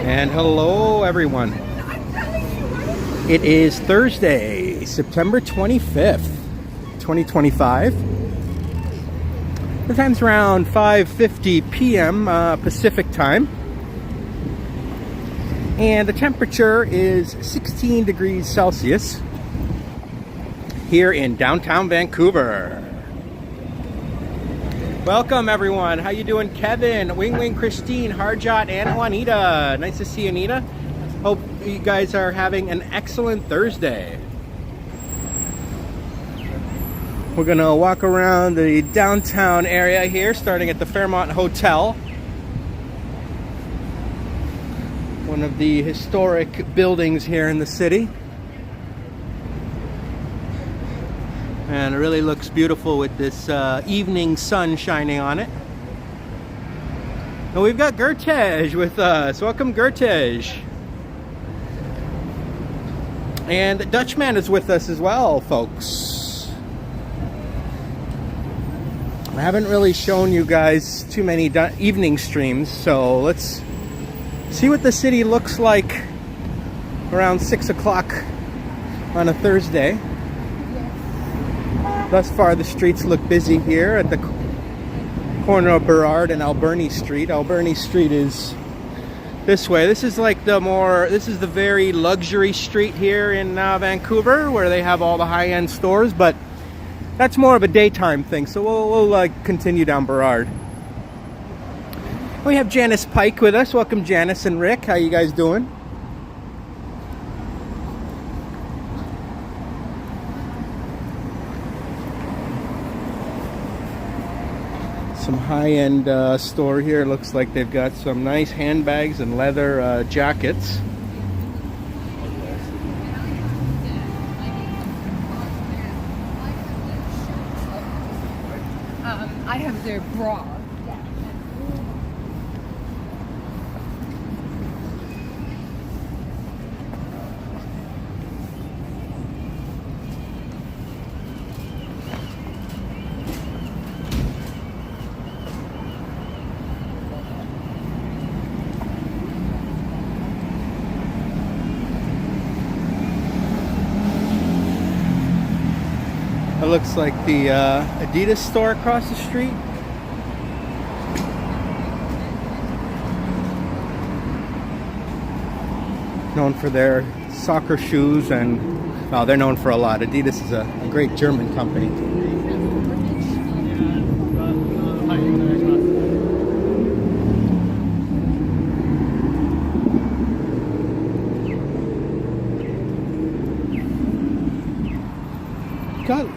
And hello everyone. It is Thursday, September 25th, 2025. The time's around 5:50 p.m. Pacific time. And the temperature is 16 degrees Celsius here in downtown Vancouver. Welcome everyone. How you doing? Kevin, Wing Wing, Christine, Harjot, and Juanita. Nice to see you, Anita. Hope you guys are having an excellent Thursday. We're gonna walk around the downtown area here, starting at the Fairmont Hotel. One of the historic buildings here in the city. And it really looks beautiful with this evening sun shining on it. And we've got Gertej with us. Welcome, Gertej. And the Dutchman is with us as well, folks. I haven't really shown you guys too many evening streams, so let's see what the city looks like around 6 o'clock on a Thursday. Thus far, the streets look busy here at the corner of Burrard and Alberni Street. Alberni Street is this way. This is like this is the very luxury street here in Vancouver, where they have all the high-end stores, but that's more of a daytime thing, so we'll continue down Burrard. We have Janice Pike with us. Welcome, Janice and Rick. How you guys doing? Some high-end store here. Looks like they've got some nice handbags and leather jackets. I have their bra. It looks like the Adidas store across the street. Known for their soccer shoes, and well, they're known for a lot. Adidas is a great German company.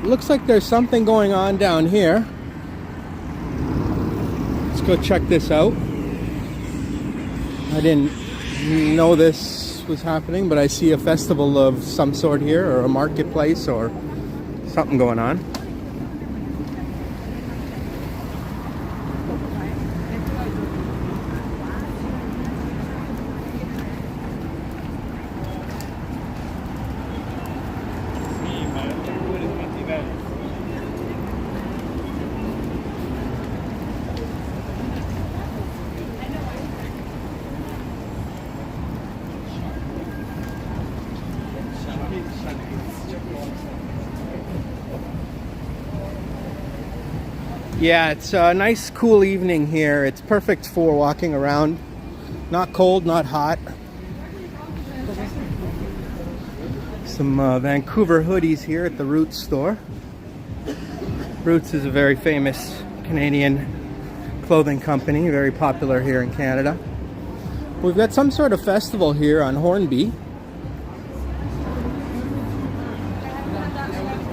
Looks like there's something going on down here. Let's go check this out. I didn't know this was happening, but I see a festival of some sort here, or a marketplace, or something going on. Yeah, it's a nice cool evening here. It's perfect for walking around. Not cold, not hot. Some Vancouver hoodies here at the Roots store. Roots is a very famous Canadian clothing company, very popular here in Canada. We've got some sort of festival here on Hornby.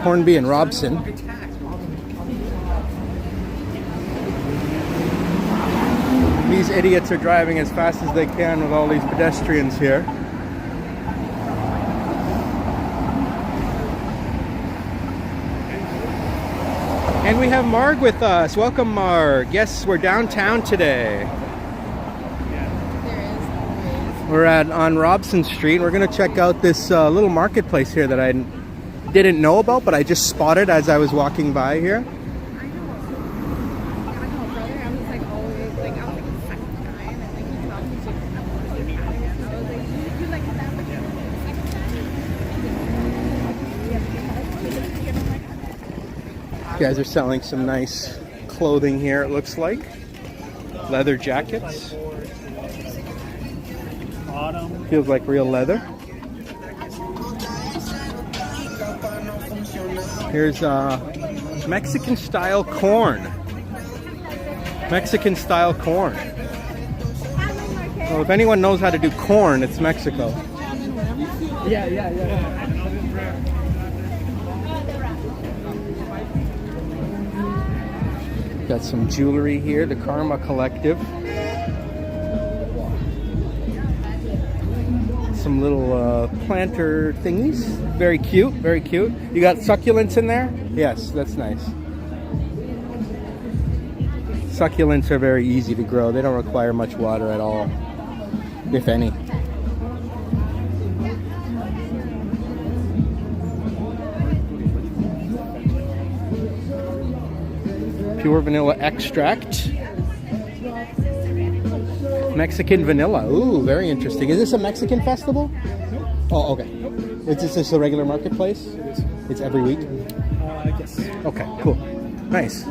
Hornby and Robson. These idiots are driving as fast as they can with all these pedestrians here. And we have Marg with us. Welcome, Marg. Yes, we're downtown today. We're on Robson Street. We're going to check out this little marketplace here that I didn't know about, but I just spotted as I was walking by here. guys are selling some nice clothing here, it looks like. Leather jackets. Feels like real leather. Here's Mexican style corn. Mexican style corn. Well, if anyone knows how to do corn, it's Mexico. Yeah. Got some jewelry here, the Karma Collective. Some little planter thingies. Very cute, very cute. You got succulents in there? Yes, that's nice. Succulents are very easy to grow. They don't require much water at all, if any. Pure vanilla extract. Mexican vanilla. Ooh, very interesting. Is this a Mexican festival? Oh, okay. Is this a regular marketplace? It is. It's every week? I guess. Okay, cool. Nice.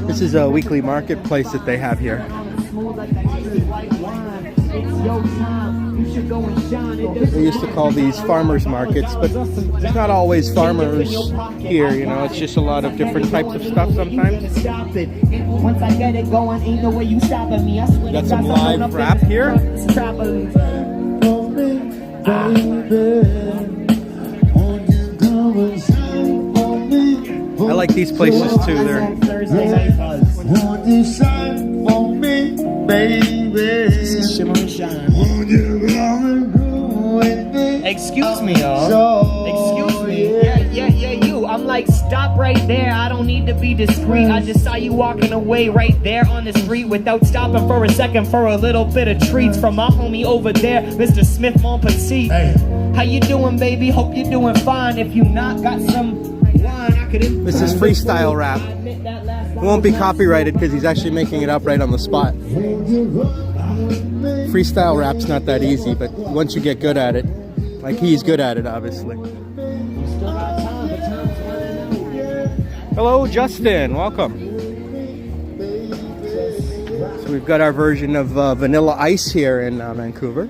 This is a weekly marketplace that they have here. They used to call these farmers markets, but it's not always farmers here, you know, it's just a lot of different types of stuff sometimes. Got some live rap here. I like these places too. Excuse me, y'all. Excuse me. Yeah, you. I'm like, stop right there. I don't need to be discreet. I just saw you walking away right there on the street without stopping for a second for a little bit of treats from my homie over there, Mr. Smith Montpetit. Hey. How you doing, baby? Hope you're doing fine. If you not got some wine, I could... This is freestyle rap. It won't be copyrighted because he's actually making it up right on the spot. Freestyle rap's not that easy, but once you get good at it, like he's good at it, obviously. Hello, Justin. Welcome. So we've got our version of vanilla ice here in Vancouver.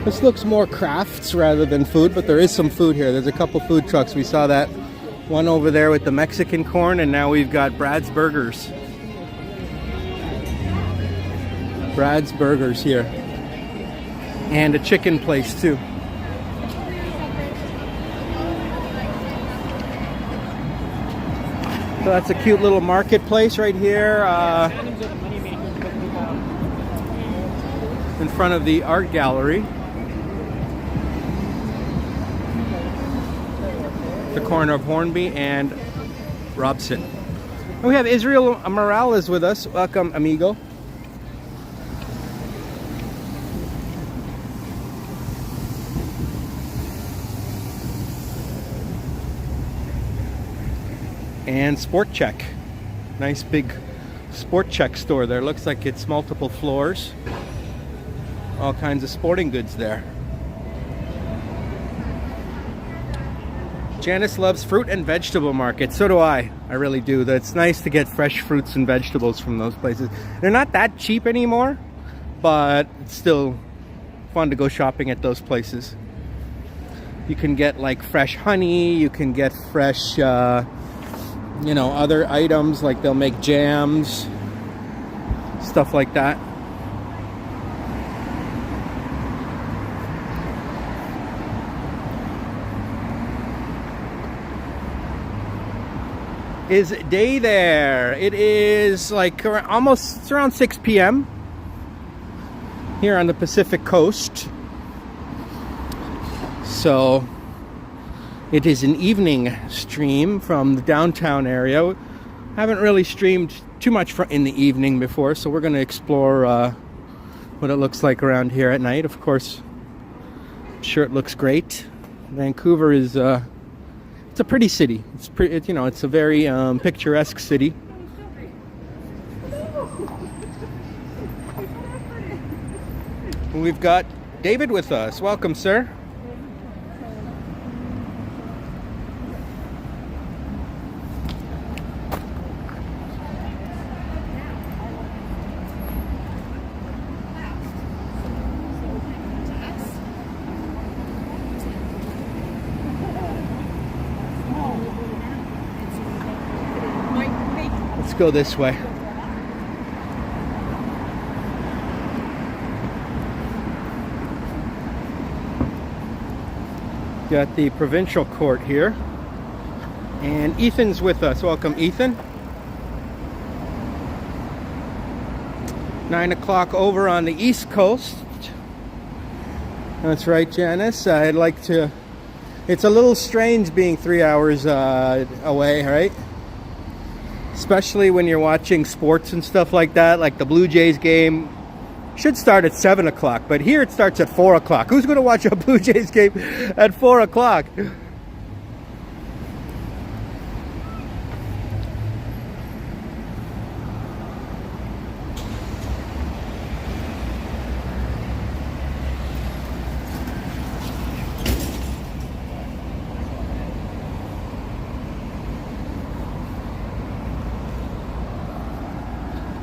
This looks more crafts rather than food, but there is some food here. There's a couple food trucks. We saw that one over there with the Mexican corn, and now we've got Brad's Burgers. Brad's Burgers here. And a chicken place too. So that's a cute little marketplace right here in front of the art gallery. The corner of Hornby and Robson. And we have Israel Morales with us. Welcome, amigo. And Sport Check. Nice big Sport Check store there. Looks like it's multiple floors. All kinds of sporting goods there. Janice loves fruit and vegetable markets. So do I. I really do. It's nice to get fresh fruits and vegetables from those places. They're not that cheap anymore, but it's still fun to go shopping at those places. You can get like fresh honey. You can get fresh, you know, other items like they'll make jams, stuff like that. Is day there. It is like almost around 6 p.m. here on the Pacific Coast. So it is an evening stream from the downtown area. Haven't really streamed too much in the evening before, so we're going to explore what it looks like around here at night. Of course, I'm sure it looks great. Vancouver is it's a pretty city. You know, it's a very picturesque city. We've got David with us. Welcome, sir. Let's go this way. Got the provincial court here. And Ethan's with us. Welcome, Ethan. 9 o'clock over on the East Coast. That's right, Janice. I'd like to... It's a little strange being 3 hours away, right? Especially when you're watching sports and stuff like that, like the Blue Jays game should start at 7 o'clock, but here it starts at 4 o'clock. Who's going to watch a Blue Jays game at 4 o'clock?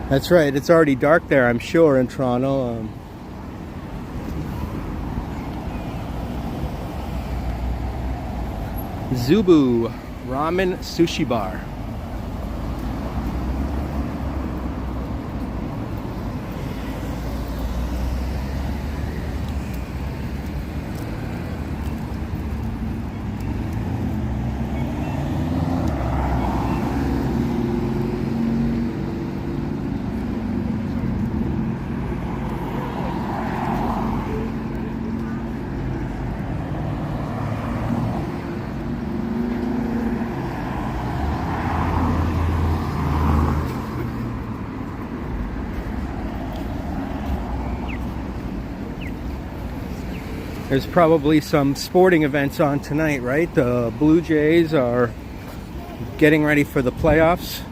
That's right, it's already dark there, I'm sure, in Toronto. Zubu Ramen Sushi Bar. There's probably some sporting events on tonight, right? The Blue Jays are getting ready for the playoffs.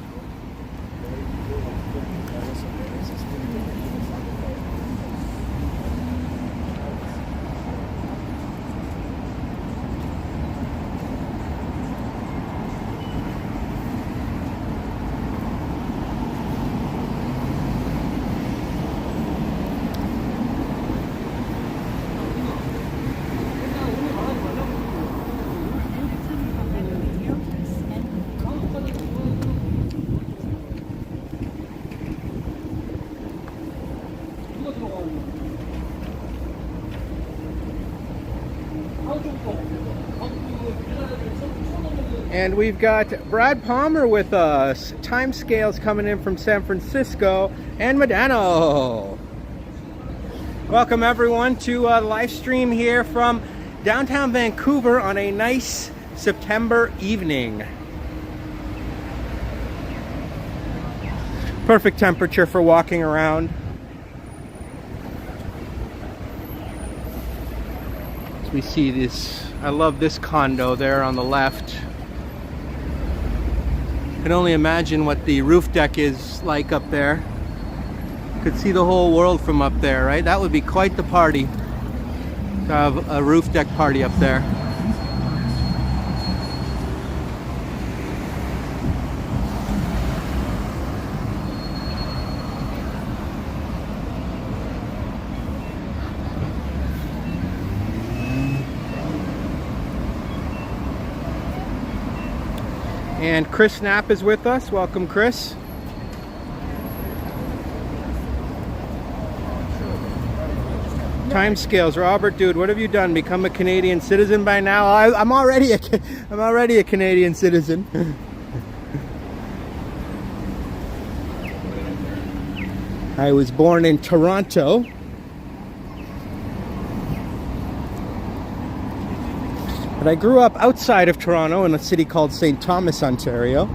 And we've got Brad Palmer with us. Timescales coming in from San Francisco and Medano. Welcome everyone to a live stream here from downtown Vancouver on a nice September evening. Perfect temperature for walking around. As we see this, I love this condo there on the left. I can only imagine what the roof deck is like up there. Could see the whole world from up there, right? That would be quite the party to have a roof deck party up there. And Chris Knapp is with us. Welcome, Chris. Timescales, Robert, dude, what have you done? Become a Canadian citizen by now? I'm already a Canadian citizen. I was born in Toronto. But I grew up outside of Toronto in a city called St. Thomas, Ontario.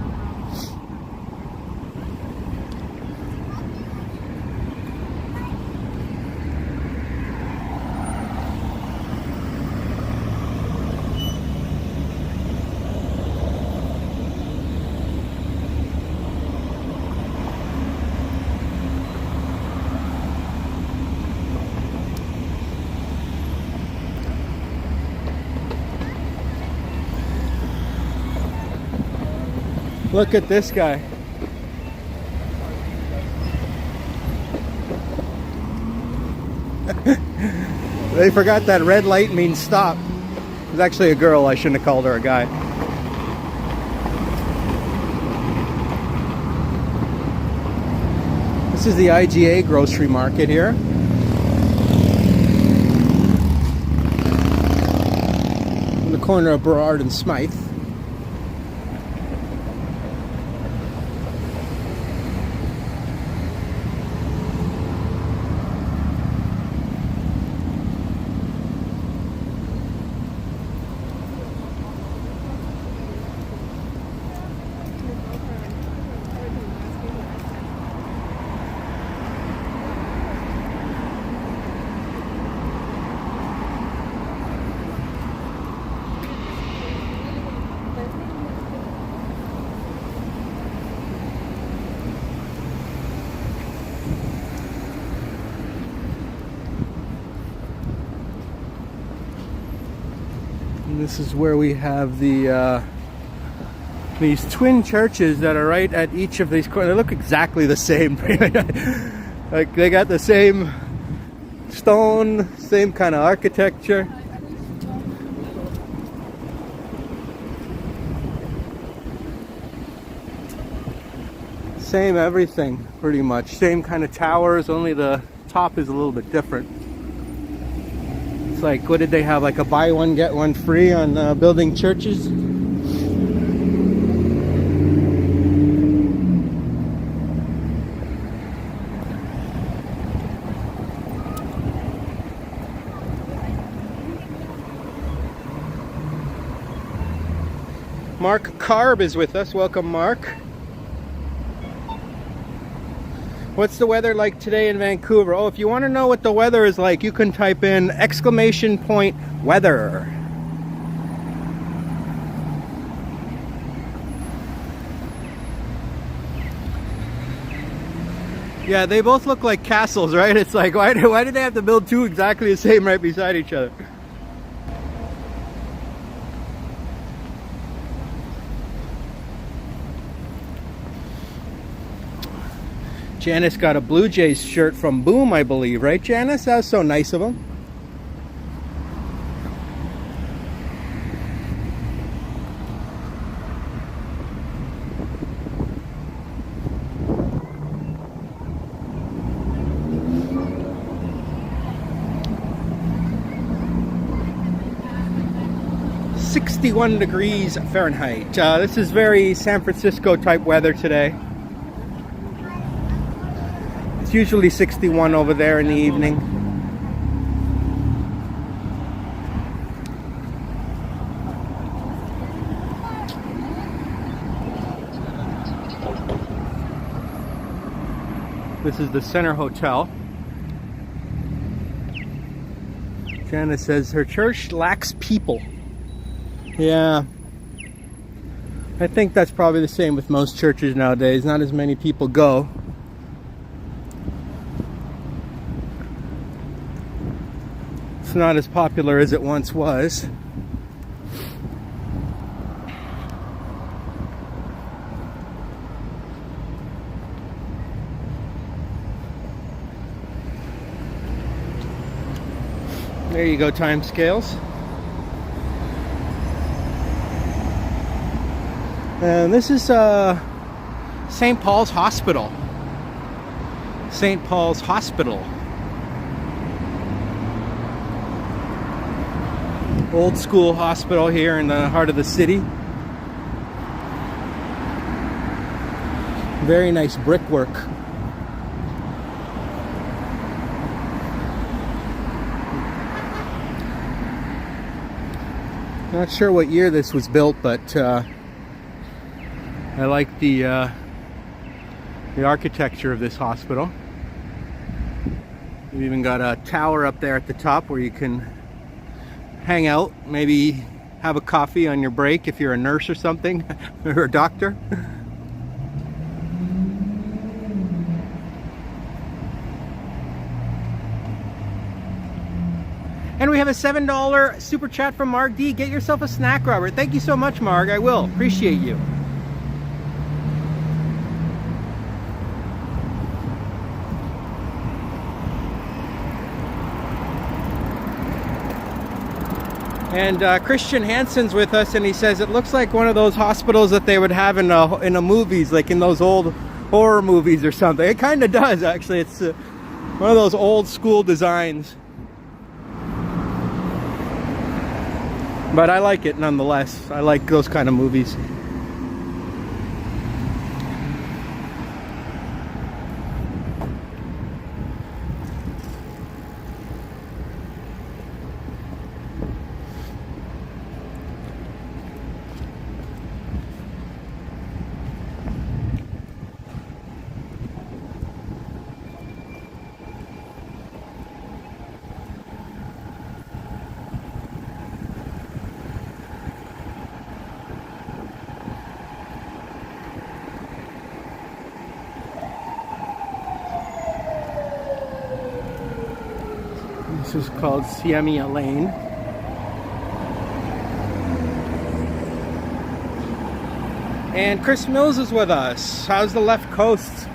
Look at this guy. They forgot that red light means stop. It was actually a girl. I shouldn't have called her a guy. This is the IGA grocery market here. On the corner of Burrard and Smythe. This is where we have the these twin churches that are right at each of these corners. They look exactly the same. Like they got the same stone, same kind of architecture. Same everything, pretty much. Same kind of towers, only the top is a little bit different. It's like, what did they have? Like a buy one, get one free on building churches? Mark Carb is with us. Welcome, Mark. What's the weather like today in Vancouver? Oh, if you want to know what the weather is like, you can type in !weather. Yeah, they both look like castles, right? It's like, why did they have to build two exactly the same right beside each other? Janice got a Blue Jays shirt from Boom, I believe, right, Janice? That was so nice of them. .61 degrees Fahrenheit. This is very San Francisco type weather today. It's usually 61 over there in the evening. This is the Center Hotel. Janice says her church lacks people. Yeah. I think that's probably the same with most churches nowadays. Not as many people go. It's not as popular as it once was. There you go, time scales. And this is St. Paul's Hospital. St. Paul's Hospital. Old school hospital here in the heart of the city. Very nice brickwork. Not sure what year this was built, but I like the architecture of this hospital. We've even got a tower up there at the top where you can hang out, maybe have a coffee on your break if you're a nurse or something, or a doctor. And we have a $7 super chat from Mark D. Get yourself a snack, Robert. Thank you so much, Mark. I will. Appreciate you. And Christian Hansen's with us, and he says it looks like one of those hospitals that they would have in the movies, like in those old horror movies or something. It kind of does, actually. It's one of those old school designs. But I like it nonetheless. I like those kind of movies. This is called Siemia Lane. And Chris Mills is with us. How's the left coast?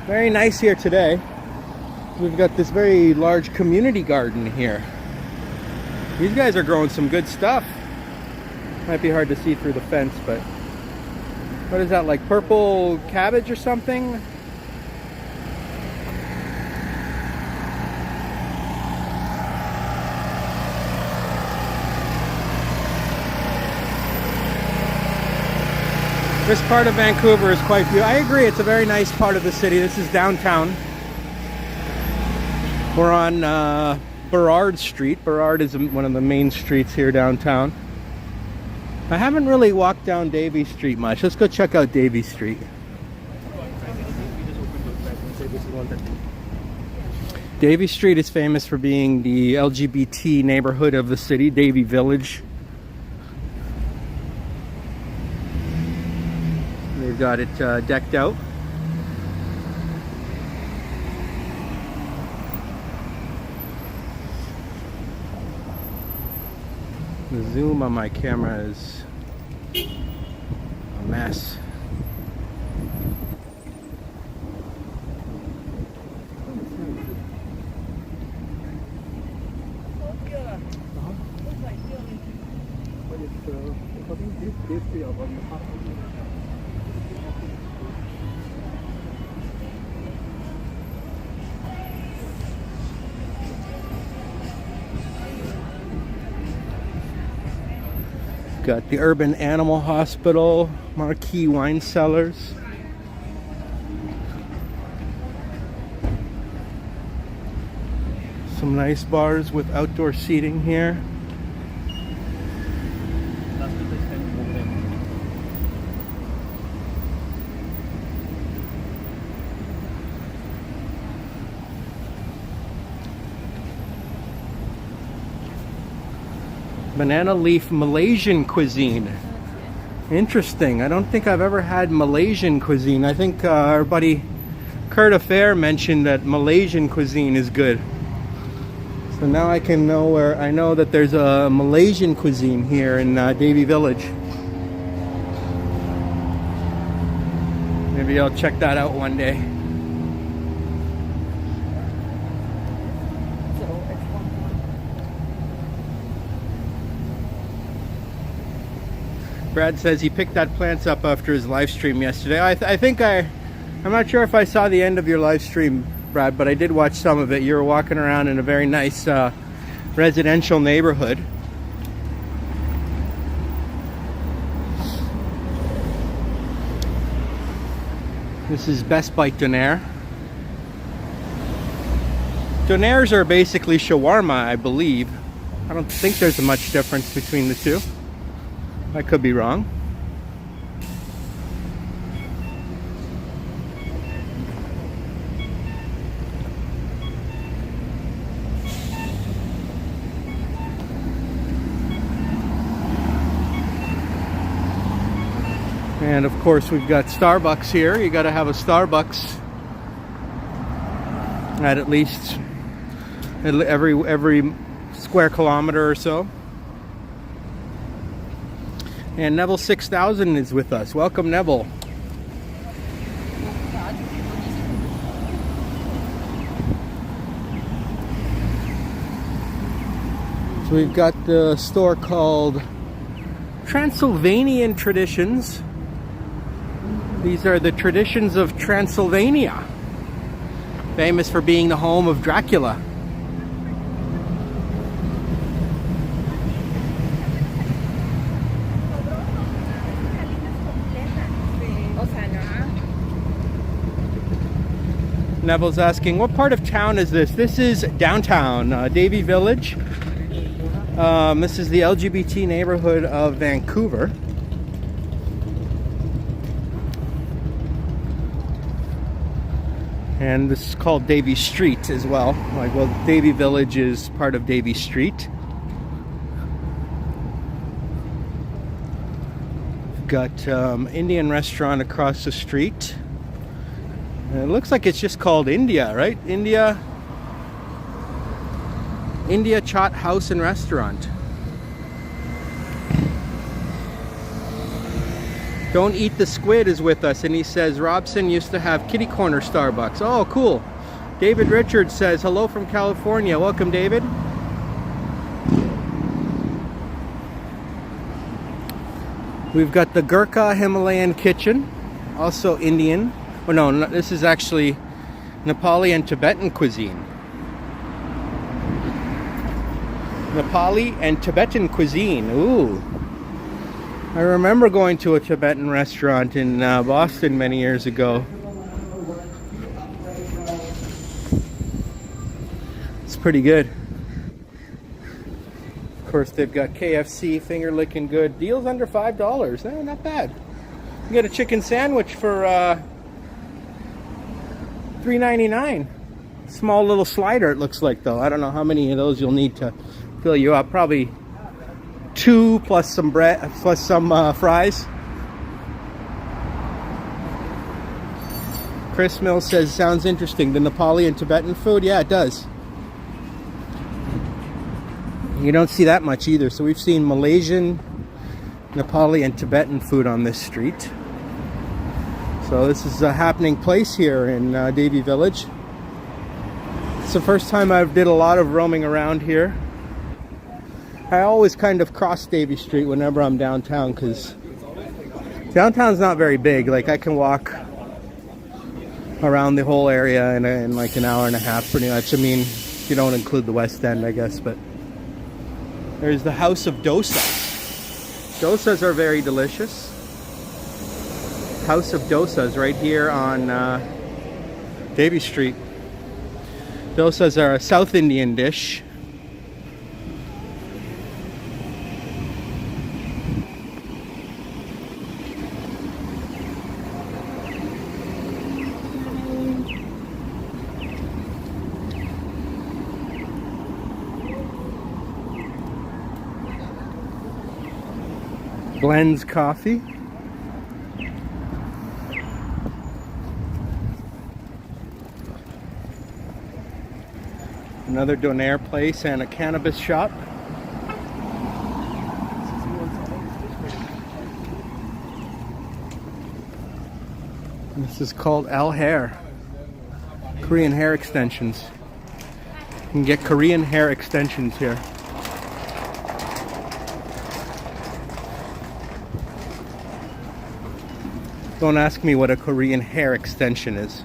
Very nice here today. We've got this very large community garden here. These guys are growing some good stuff. Might be hard to see through the fence, but what is that, like purple cabbage or something? This part of Vancouver is quite beautiful. I agree, it's a very nice part of the city. This is downtown. We're on Burrard Street. Burrard is one of the main streets here downtown. I haven't really walked down Davie Street much. Let's go check out Davie Street. Davie Street is famous for being the LGBT neighborhood of the city, Davie Village. They've got it decked out. The zoom on my camera is a mess. Got the Urban Animal Hospital, Marquee Wine Cellars. Some nice bars with outdoor seating here. Banana leaf Malaysian cuisine. Interesting. I don't think I've ever had Malaysian cuisine. I think our buddy Kurt Affair mentioned that Malaysian cuisine is good. So now I can know where I know that there's a Malaysian cuisine here in Davie Village. Maybe I'll check that out one day. Brad says he picked that plants up after his live stream yesterday. I'm not sure if I saw the end of your live stream, Brad, but I did watch some of it. You were walking around in a very nice residential neighborhood. This is Best Bite Donair. Donairs are basically shawarma, I believe. I don't think there's much difference between the two. I could be wrong. And of course we've got Starbucks here. You got to have a Starbucks at least every square kilometer or so. And Neville 6000 is with us. Welcome, Neville. So we've got the store called Transylvanian Traditions. These are the traditions of Transylvania, famous for being the home of Dracula. Neville's asking, what part of town is this? This is downtown, Davie Village. This is the LGBT neighborhood of Vancouver. And this is called Davie Street as well. Like, well, Davie Village is part of Davie Street. We've got Indian restaurant across the street. And it looks like it's just called India, right? India Chaat House and Restaurant. Don't Eat the Squid is with us, and he says Robson used to have kitty corner Starbucks. Oh, cool. David Richards says hello from California. Welcome, David. We've got the Gurkha Himalayan Kitchen, also Indian. Oh no, this is actually Nepali and Tibetan cuisine. Nepali and Tibetan cuisine. Ooh. I remember going to a Tibetan restaurant in Boston many years ago. It's pretty good. Of course, they've got KFC, finger licking good. Deals under $5. No, not bad. You get a chicken sandwich for $3.99. Small little slider, it looks like, though. I don't know how many of those you'll need to fill you up. Probably 2 plus some bread, plus some fries. Chris Mills says, sounds interesting. The Nepali and Tibetan food? Yeah, it does. You don't see that much either. So we've seen Malaysian, Nepali, and Tibetan food on this street. So this is a happening place here in Davie Village. It's the first time I've did a lot of roaming around here. I always kind of cross Davie Street whenever I'm downtown, because downtown's not very big. Like, I can walk around the whole area in like an hour and a half pretty much. I mean, if you don't include the West End, I guess. But there's the House of Dosa. Dosas are very delicious. House of Dosas right here on Davie Street. Dosas are a South Indian dish. Blends Coffee. Another donaire place and a cannabis shop. This is called Al Hair. Korean hair extensions. You can get Korean hair extensions here. Don't ask me what a Korean hair extension is.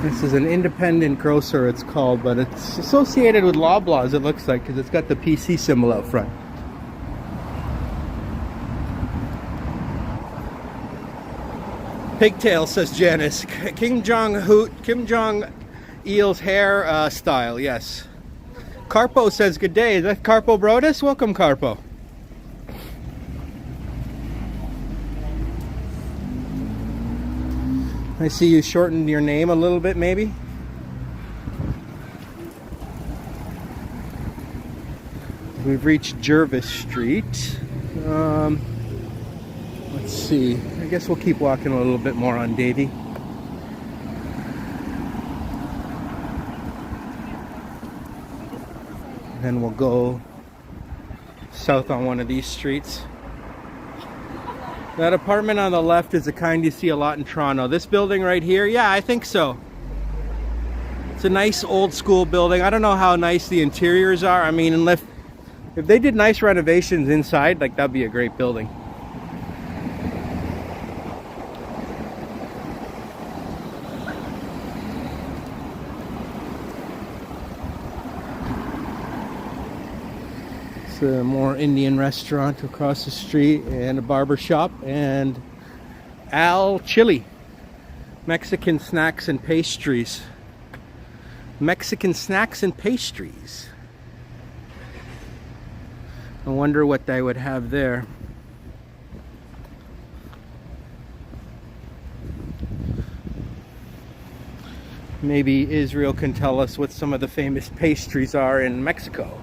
This is an independent grocer, it's called, but it's associated with Loblaws, it looks like, because it's got the PC symbol out front. Pigtail, says Janice. Kim Jong-il's hair style, yes. Carpo says, good day. Is that Carpo Brodus? Welcome, Carpo. I see you shortened your name a little bit, maybe. We've reached Jervis Street. Let's see. I guess we'll keep walking a little bit more on Davie. Then we'll go south on one of these streets. That apartment on the left is the kind you see a lot in Toronto. This building right here, yeah, I think so. It's a nice old school building. I don't know how nice the interiors are. I mean, if they did nice renovations inside, like, that'd be a great building. It's a more Indian restaurant across the street, and a barber shop, and Al Chili, Mexican snacks and pastries. Mexican snacks and pastries. I wonder what they would have there. Maybe Israel can tell us what some of the famous pastries are in Mexico.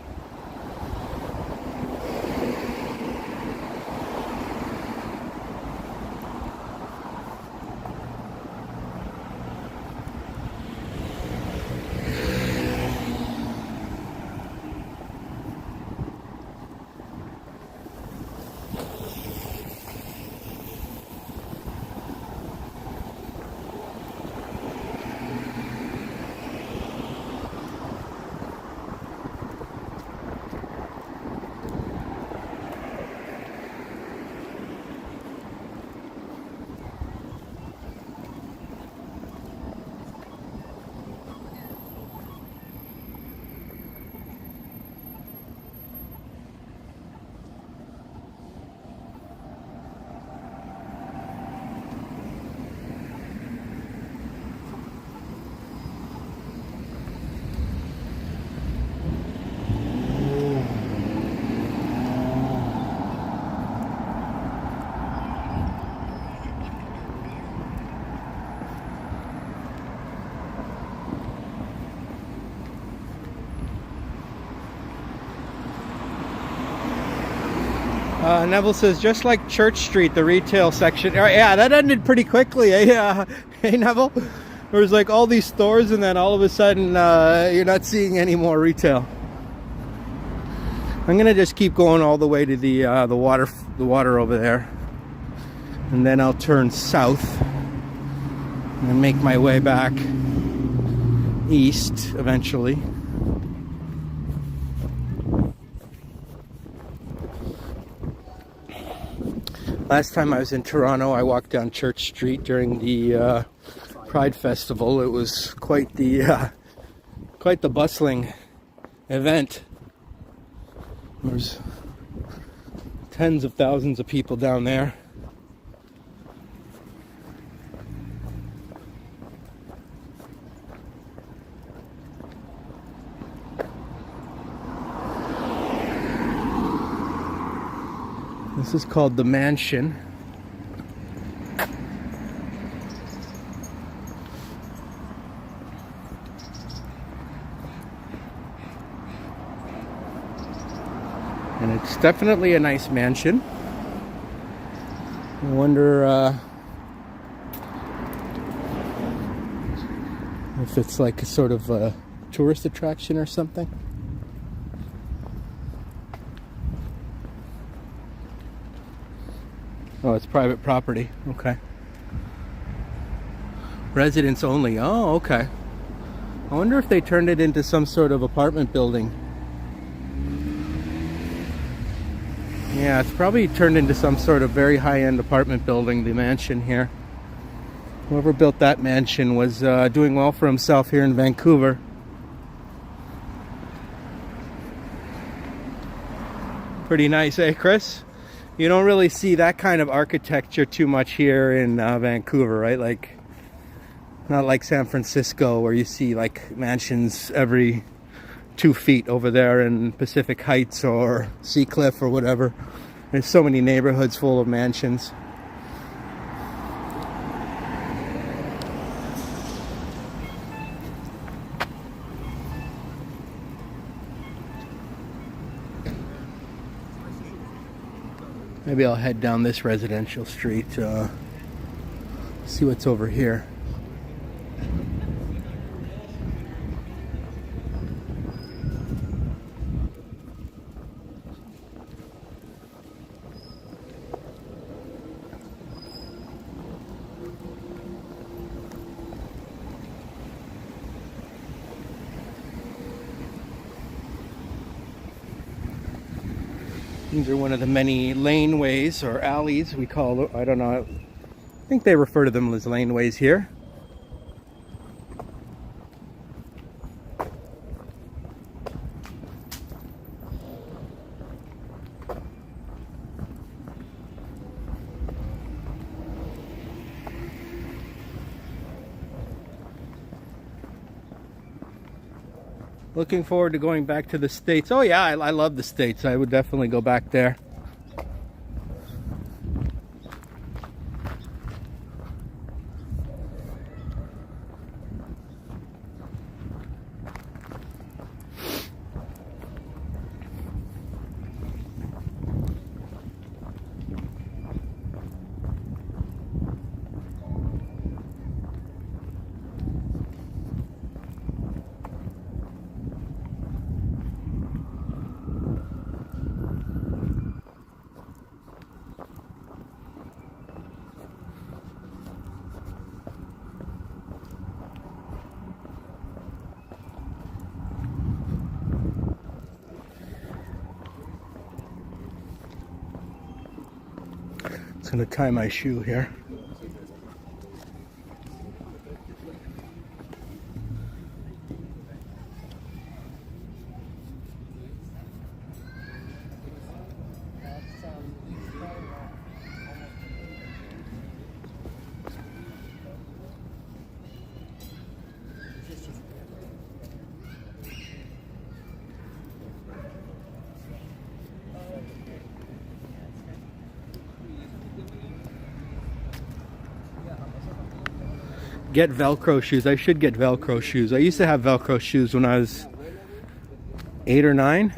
Neville says, just like Church Street, the retail section. Yeah, that ended pretty quickly. Hey, Neville? There was like all these stores, and then all of a sudden, you're not seeing any more retail. I'm gonna just keep going all the way to the water over there, and then I'll turn south and make my way back east eventually. Last time I was in Toronto, I walked down Church Street during the Pride Festival. It was quite the bustling event. There was tens of thousands of people down there. This is called the Mansion. And it's definitely a nice mansion. I wonder if it's like a sort of a tourist attraction or something. Oh, it's private property. Okay. Residents only. Oh, okay. I wonder if they turned it into some sort of apartment building. Yeah, it's probably turned into some sort of very high-end apartment building, the mansion here. Whoever built that mansion was doing well for himself here in Vancouver. Pretty nice, eh, Chris? You don't really see that kind of architecture too much here in Vancouver, right? Like, not like San Francisco where you see like mansions every 2 feet over there in Pacific Heights or Seacliff or whatever. There's so many neighborhoods full of mansions. Maybe I'll head down this residential street, see what's over here. These are one of the many laneways or alleys we call it. I don't know. I think they refer to them as laneways here. Looking forward to going back to the States. Oh yeah, I love the States. I would definitely go back there. Just gonna tie my shoe here. Get Velcro shoes. I should get Velcro shoes. I used to have Velcro shoes when I was 8 or 9.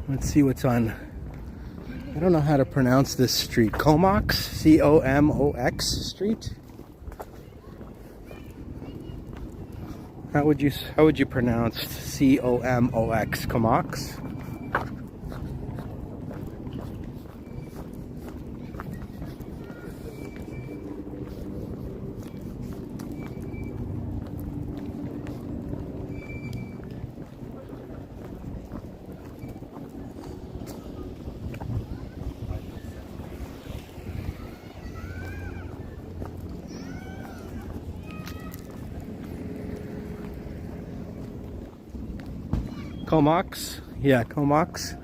Let's see what's on. I don't know how to pronounce this street. Comox? C-O-M-O-X Street? How would you pronounce C-O-M-O-X? Comox? Comox? Yeah, Comox.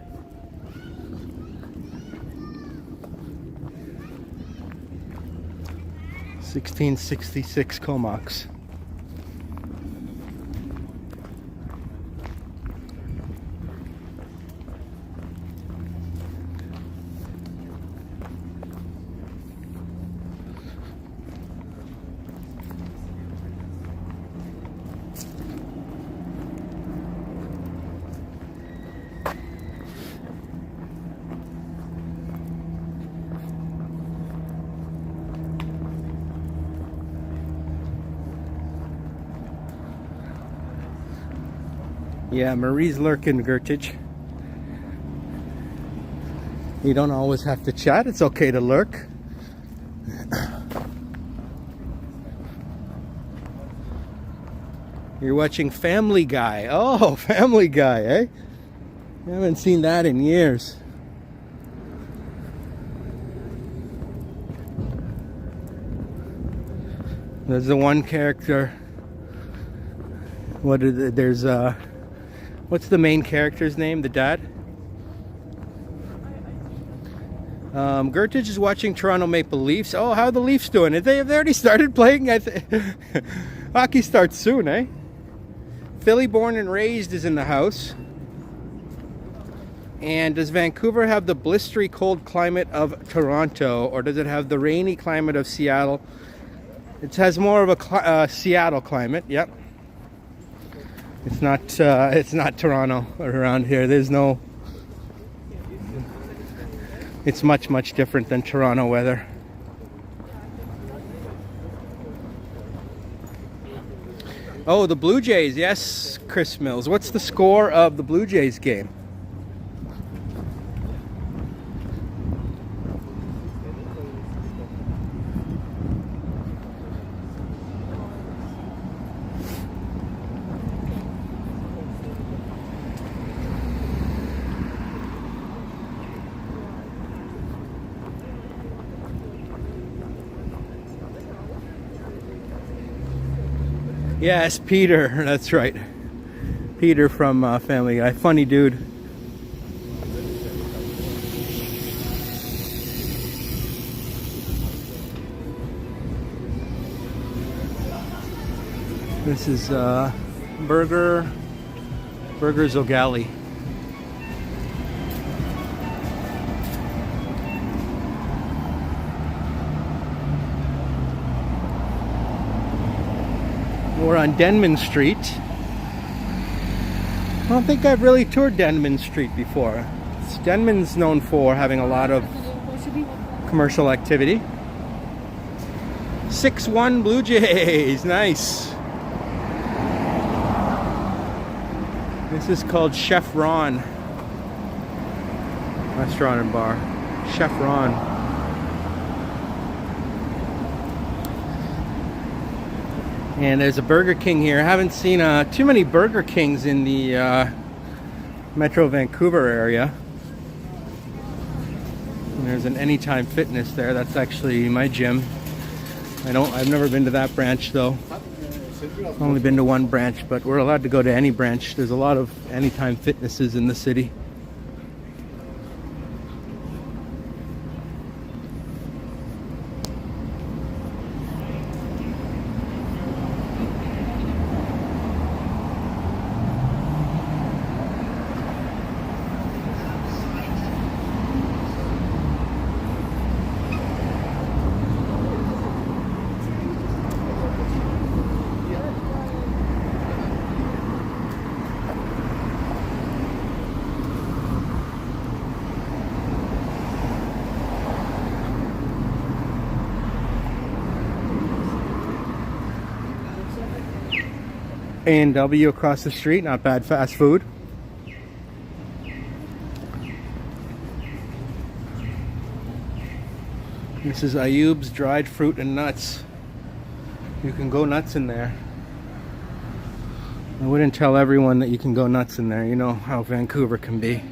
$16.66 Comox. Yeah, Marie's lurking, Gertich. You don't always have to chat. It's okay to lurk. You're watching Family Guy. Oh, Family Guy, eh? I haven't seen that in years. There's the one character. There's what's the main character's name? The dad? Gertich is watching Toronto Maple Leafs. Oh, how are the Leafs doing? Have they already started playing? Hockey starts soon, eh? Philly born and raised is in the house. And does Vancouver have the blistery cold climate of Toronto, or does it have the rainy climate of Seattle It has more of a Seattle climate. Yep. It's not Toronto or around here. There's no. It's much different than Toronto weather. Oh, the Blue Jays. Yes, Chris Mills. What's the score of the Blue Jays game? Yes, Peter. That's right. Peter from Family Guy. Funny dude. This is Burger Zogali. We're on Denman Street. I don't think I've really toured Denman Street before. Denman's known for having a lot of commercial activity. 6-1 Blue Jays. Nice. This is called Chef Ron Restaurant and Bar. Chef Ron. And there's a Burger King here. I haven't seen too many Burger Kings in the Metro Vancouver area. And there's an Anytime Fitness there. That's actually my gym. I've never been to that branch though. I've only been to one branch, but we're allowed to go to any branch. There's a lot of Anytime Fitnesses in the city. A&W across the street, not bad fast food. This is Ayub's Dried Fruit and Nuts. You can go nuts in there. I wouldn't tell everyone that you can go nuts in there. You know how Vancouver can be.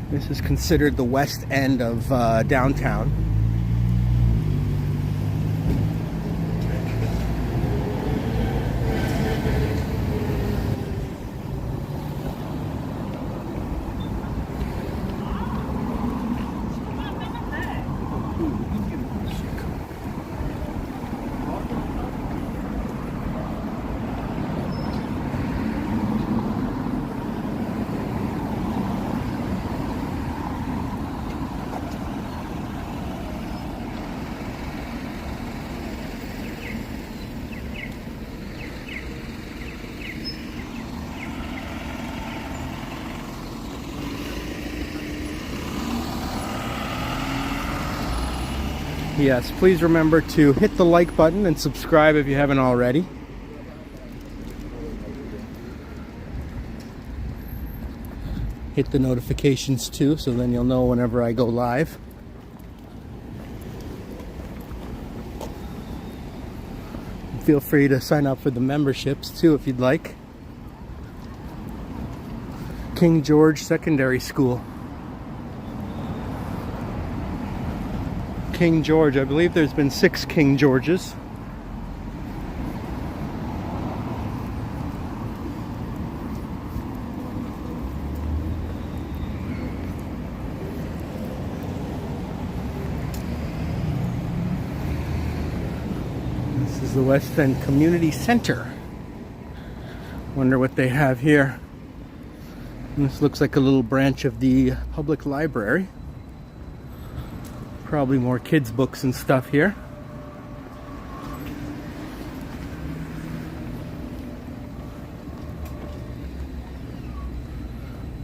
This is considered the west end of downtown. Yes, please remember to hit the like button and subscribe if you haven't already. Hit the notifications too, so then you'll know whenever I go live. Feel free to sign up for the memberships too if you'd like. King George Secondary School. King George. I believe there's been 6 King Georges. This is the West End Community Center. Wonder what they have here. And this looks like a little branch of the public library. Probably more kids' books and stuff here.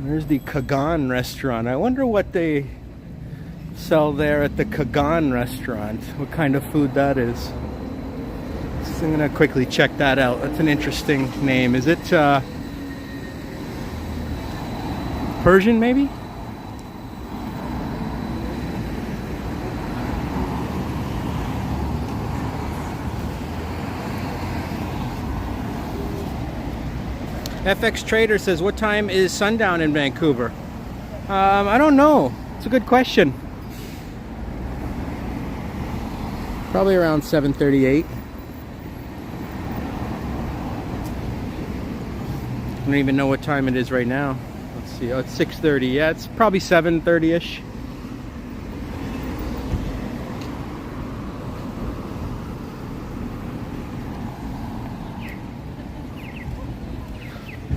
There's the Kagan restaurant. I wonder what they sell there at the Kagan restaurant. What kind of food that is. So I'm gonna quickly check that out. That's an interesting name. Is it Persian maybe? FX Trader says, what time is sundown in Vancouver? I don't know. It's a good question. Probably around 7:38. I don't even know what time it is right now. Let's see. Oh, it's 6:30. Yeah, it's probably 7:30-ish.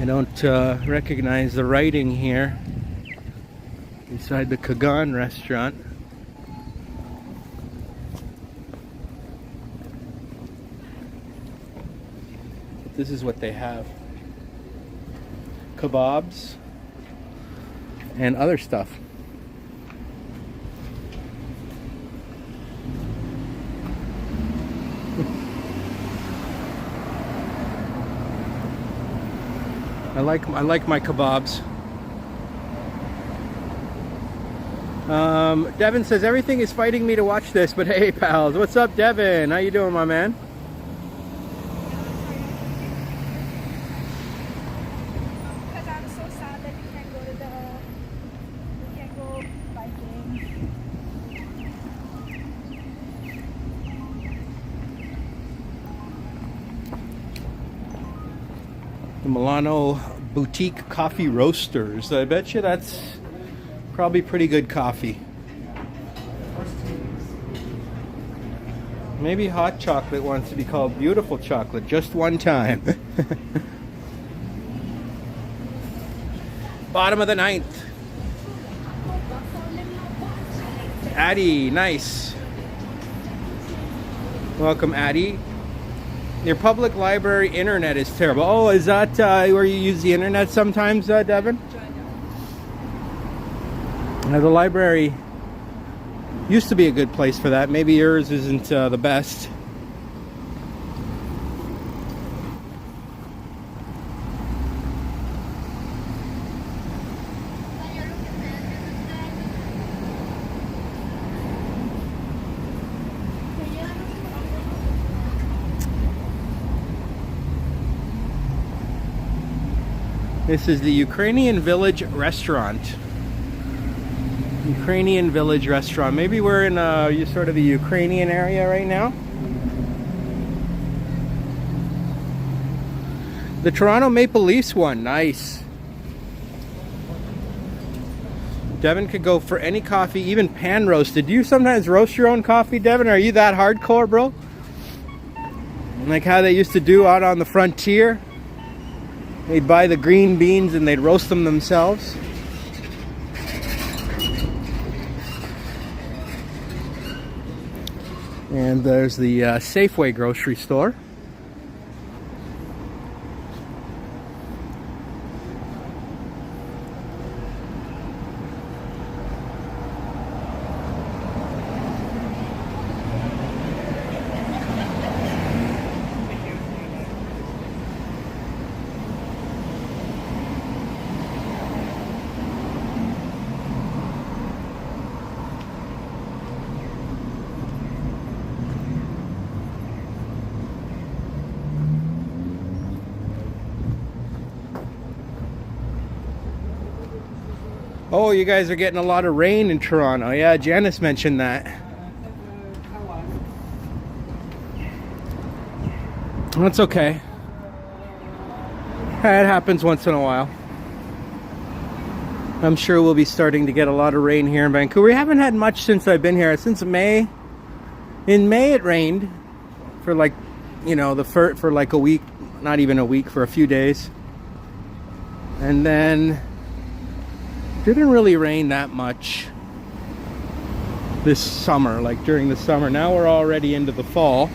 I don't recognize the writing here inside the Kagan restaurant. But this is what they have. Kebabs and other stuff. I like my kebabs. Devin says everything is fighting me to watch this, but hey pals, what's up Devin? How you doing, my man? Because I'm so sad that we can't go biking. The Milano Boutique Coffee Roasters. I bet you that's probably pretty good coffee. Maybe hot chocolate wants to be called beautiful chocolate just one time. Bottom of the ninth. Addie, nice. Welcome, Addie. Your public library internet is terrible. Oh, is that where you use the internet sometimes, Devin? The library used to be a good place for that. Maybe yours isn't the best. This is the Ukrainian Village restaurant. Ukrainian Village restaurant. Maybe we're in sort of the Ukrainian area right now. The Toronto Maple Leafs won. Nice. Devin could go for any coffee, even pan roasted. Do you sometimes roast your own coffee, Devin? Are you that hardcore, bro? Like how they used to do out on the frontier? They'd buy the green beans and they'd roast them themselves. And there's the Safeway grocery store. Oh, you guys are getting a lot of rain in Toronto. Yeah, Janice mentioned that. That's okay. It happens once in a while. I'm sure we'll be starting to get a lot of rain here in Vancouver. We haven't had much since I've been here. Since May. In May it rained for like you know, for like a week, not even a week, for a few days. And then didn't really rain that much this summer, like during the summer. Now we're already into the fall.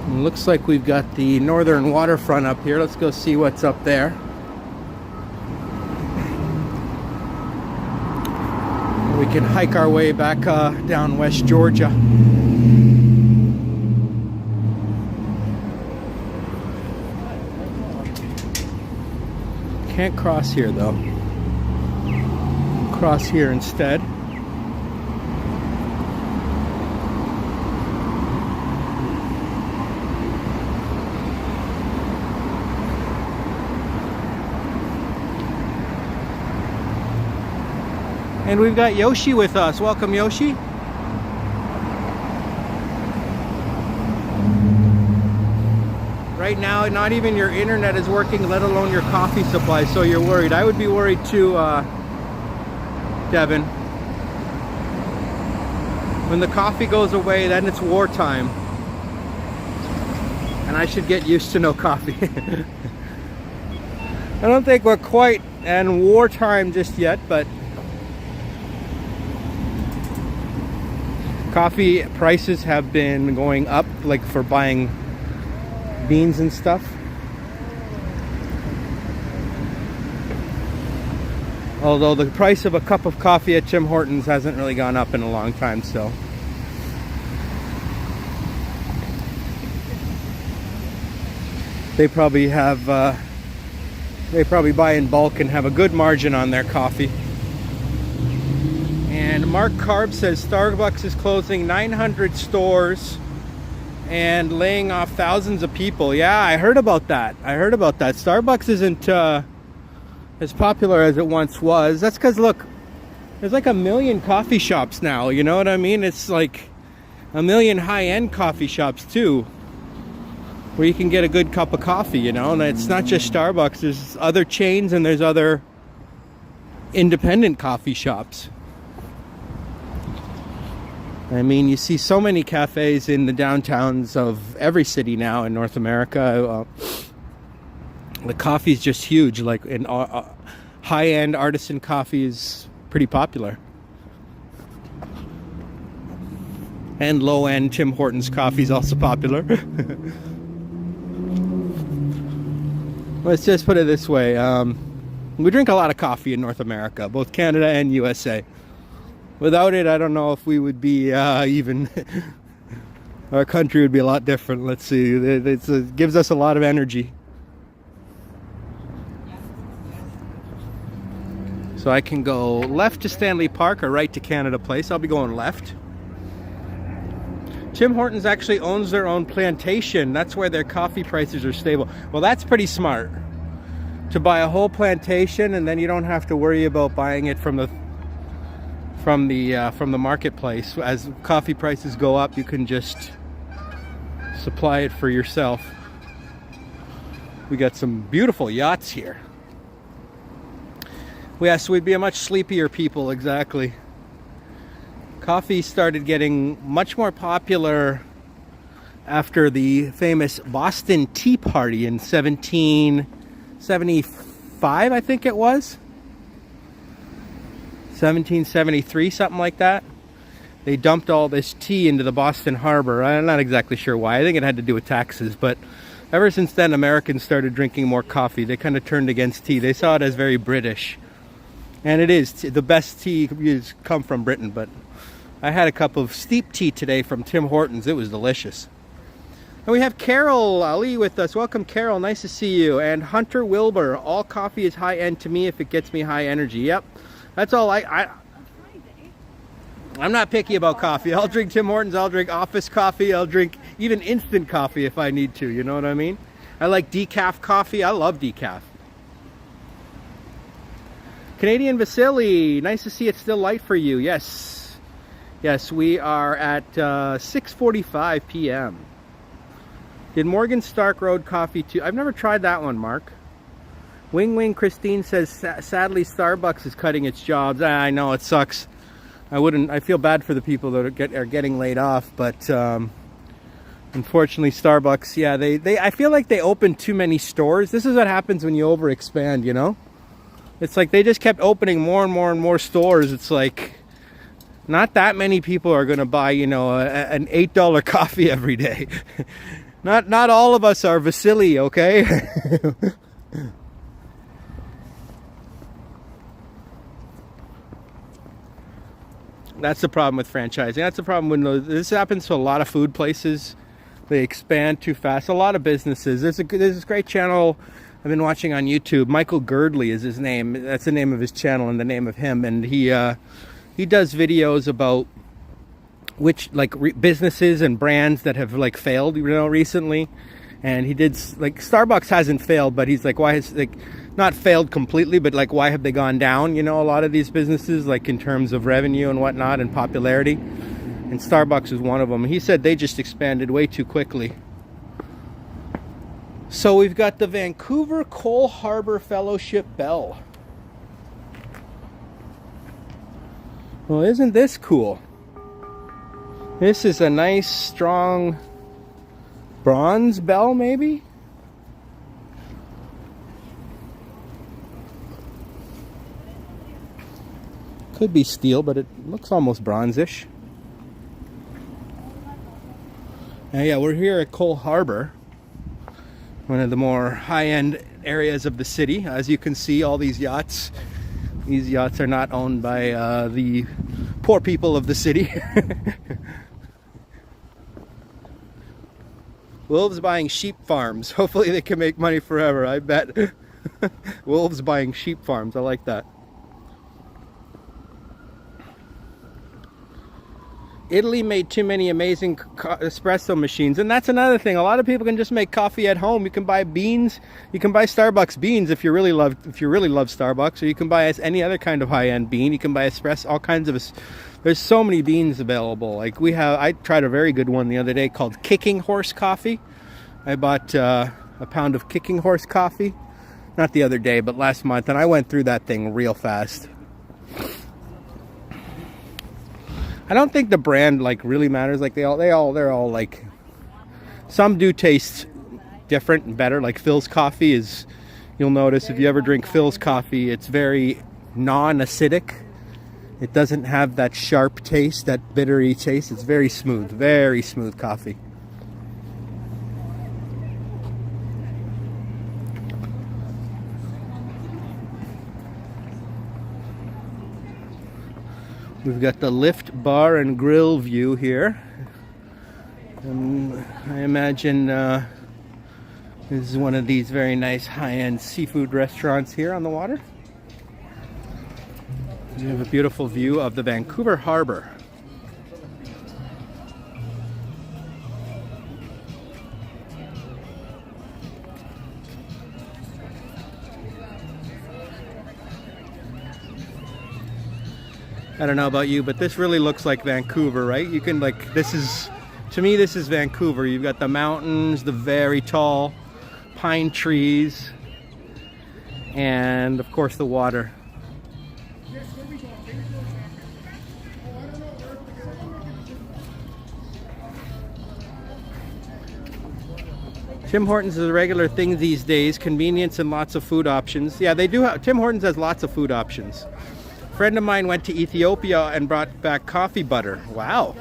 And looks like we've got the northern waterfront up here. Let's go see what's up there. We can hike our way back down West Georgia. Can't cross here though. Cross here instead. And we've got Yoshi with us. Welcome, Yoshi. Right now, not even your internet is working, let alone your coffee supply, so you're worried. I would be worried too, Devin. When the coffee goes away, then it's wartime. And I should get used to no coffee. I don't think we're quite in wartime just yet, but coffee prices have been going up, like for buying beans and stuff. Although the price of a cup of coffee at Tim Hortons hasn't really gone up in a long time still. They probably have, they probably buy in bulk and have a good margin on their coffee. And Mark Carb says Starbucks is closing 900 stores and laying off thousands of people. Yeah, I heard about that. Starbucks isn't as popular as it once was. That's because, look, there's like 1 million coffee shops now. You know what I mean? It's like 1 million high-end coffee shops too, where you can get a good cup of coffee, you know? And it's not just Starbucks. There's other chains and there's other independent coffee shops. I mean, you see so many cafes in the downtowns of every city now in North America. The coffee is just huge. Like, in high-end artisan coffee is pretty popular. And low-end Tim Hortons coffee is also popular. Let's just put it this way. We drink a lot of coffee in North America, both Canada and USA. Without it, I don't know if we would be even... Our country would be a lot different. Let's see. It gives us a lot of energy. So I can go left to Stanley Park or right to Canada Place. I'll be going left. Tim Hortons actually owns their own plantation. That's why their coffee prices are stable. Well, that's pretty smart. To buy a whole plantation, and then you don't have to worry about buying it from the marketplace. As coffee prices go up, you can just supply it for yourself. We got some beautiful yachts here. Yes, we'd be a much sleepier people, exactly. Coffee started getting much more popular after the famous Boston Tea Party in 1775, I think it was. 1773, something like that. They dumped all this tea into the Boston Harbor. I'm not exactly sure why. I think it had to do with taxes, but ever since then, Americans started drinking more coffee. They kind of turned against tea. They saw it as very British. And it is. The best tea come from Britain, but I had a cup of steep tea today from Tim Hortons. It was delicious. And we have Carol Ali with us. Welcome, Carol. Nice to see you. And Hunter Wilbur. All coffee is high-end to me if it gets me high energy. Yep. That's all I'm not picky about coffee. I'll drink Tim Hortons. I'll drink office coffee. I'll drink even instant coffee if I need to. You know what I mean? I like decaf coffee. I love decaf. Canadian Vasily, nice to see it's still light for you. Yes. Yes, we are at 6:45 p.m. Did Morgan Stark Road coffee too? I've never tried that one, Mark. Wing Wing Christine says, sadly, Starbucks is cutting its jobs. I know, it sucks. I feel bad for the people that are getting laid off, but unfortunately Starbucks, yeah, I feel like they opened too many stores. This is what happens when you overexpand, you know? It's like they just kept opening more and more and more stores. It's like not that many people are going to buy, you know, an $8 coffee every day. Not all of us are Vasily, okay? That's the problem with franchising. That's the problem when this happens to a lot of food places. They expand too fast. A lot of businesses. There's this great channel I've been watching on YouTube. Michael Girdley is his name. That's the name of his channel and the name of him. And he does videos about which businesses and brands that have like failed, you know, recently. And he did like Starbucks hasn't failed, but he's like, why has like not failed completely, but like why have they gone down? You know, a lot of these businesses, like in terms of revenue and whatnot and popularity. And Starbucks is one of them. He said they just expanded way too quickly. So we've got the Vancouver Coal Harbor Fellowship Bell. Well, isn't this cool? This is a nice, strong bronze bell, maybe? Could be steel, but it looks almost bronzish. Now, yeah, we're here at Coal Harbor, one of the more high-end areas of the city. As you can see, all these yachts are not owned by the poor people of the city. Wolves buying sheep farms. Hopefully they can make money forever, I bet. Wolves buying sheep farms. I like that. Italy made too many amazing espresso machines, and that's another thing. A lot of people can just make coffee at home. You can buy beans. You can buy Starbucks beans if you really love Starbucks, or you can buy any other kind of high-end bean. You can buy espresso, all kinds of. There's so many beans available. Like I tried a very good one the other day called Kicking Horse Coffee. I bought a pound of Kicking Horse coffee, not the other day, but last month, and I went through that thing real fast. I don't think the brand like really matters. Like they're all like, some do taste different and better. Like Phil's coffee is, you'll notice if you ever drink Phil's coffee, it's very non-acidic. It doesn't have that sharp taste, that bittery taste. It's very smooth coffee. We've got the Lift Bar and Grill view here. I imagine this is one of these very nice high-end seafood restaurants here on the water. We have a beautiful view of the Vancouver Harbor. I don't know about you, but this really looks like Vancouver, right? You can to me this is Vancouver. You've got the mountains, the very tall pine trees, and of course the water. Tim Hortons is a regular thing these days. Convenience and lots of food options. Yeah, they do have, Tim Hortons has lots of food options. A friend of mine went to Ethiopia and brought back coffee butter. Wow.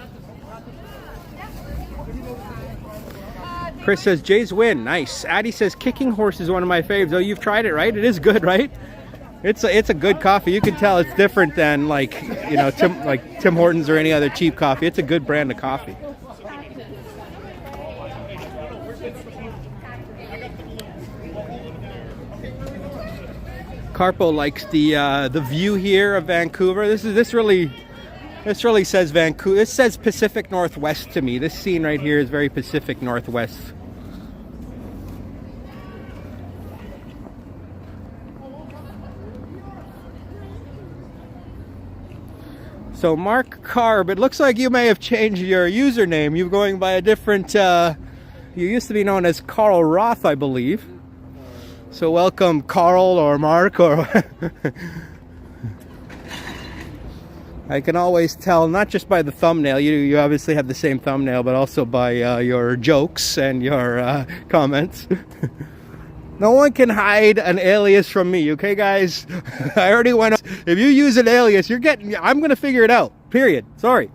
Chris says, Jay's win. Nice. Addie says, Kicking Horse is one of my faves. Oh, you've tried it, right? It is good, right? It's a good coffee. You can tell it's different than Tim Hortons or any other cheap coffee. It's a good brand of coffee. Carpo likes the view here of Vancouver. This really says Vancouver. This says Pacific Northwest to me. This scene right here is very Pacific Northwest. So Mark Carb, it looks like you may have changed your username. You're going by a different. You used to be known as Carl Roth, I believe. So welcome, Carl or Mark or. I can always tell, not just by the thumbnail, you obviously have the same thumbnail, but also by your jokes and your comments. No one can hide an alias from me, okay guys? I already went, if you use an alias, I'm gonna figure it out, period. Sorry.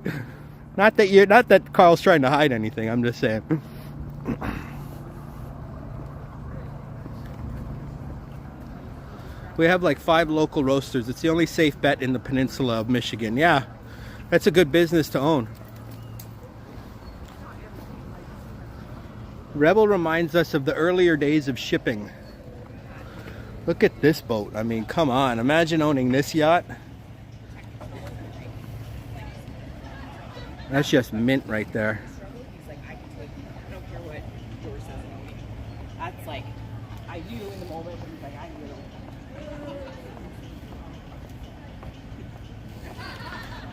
Not that Carl's trying to hide anything, I'm just saying. We have like 5 local roasters. It's the only safe bet in the peninsula of Michigan. Yeah, that's a good business to own. Rebel reminds us of the earlier days of shipping. Look at this boat. I mean, come on. Imagine owning this yacht. That's just mint right there. That's like, I you in the moment, and he's like, I knew.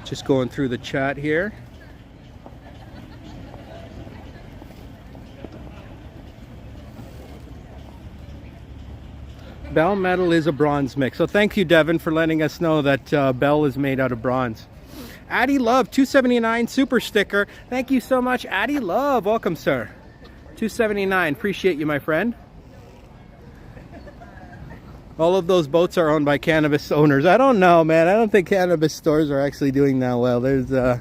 Just going through the chat here. Bell metal is a bronze mix. So thank you, Devin, for letting us know that Bell is made out of bronze. Addie Love, 279 super sticker. Thank you so much, Addie Love. Welcome, sir. 279. Appreciate you, my friend. All of those boats are owned by cannabis owners. I don't know, man. I don't think cannabis stores are actually doing that well. There's the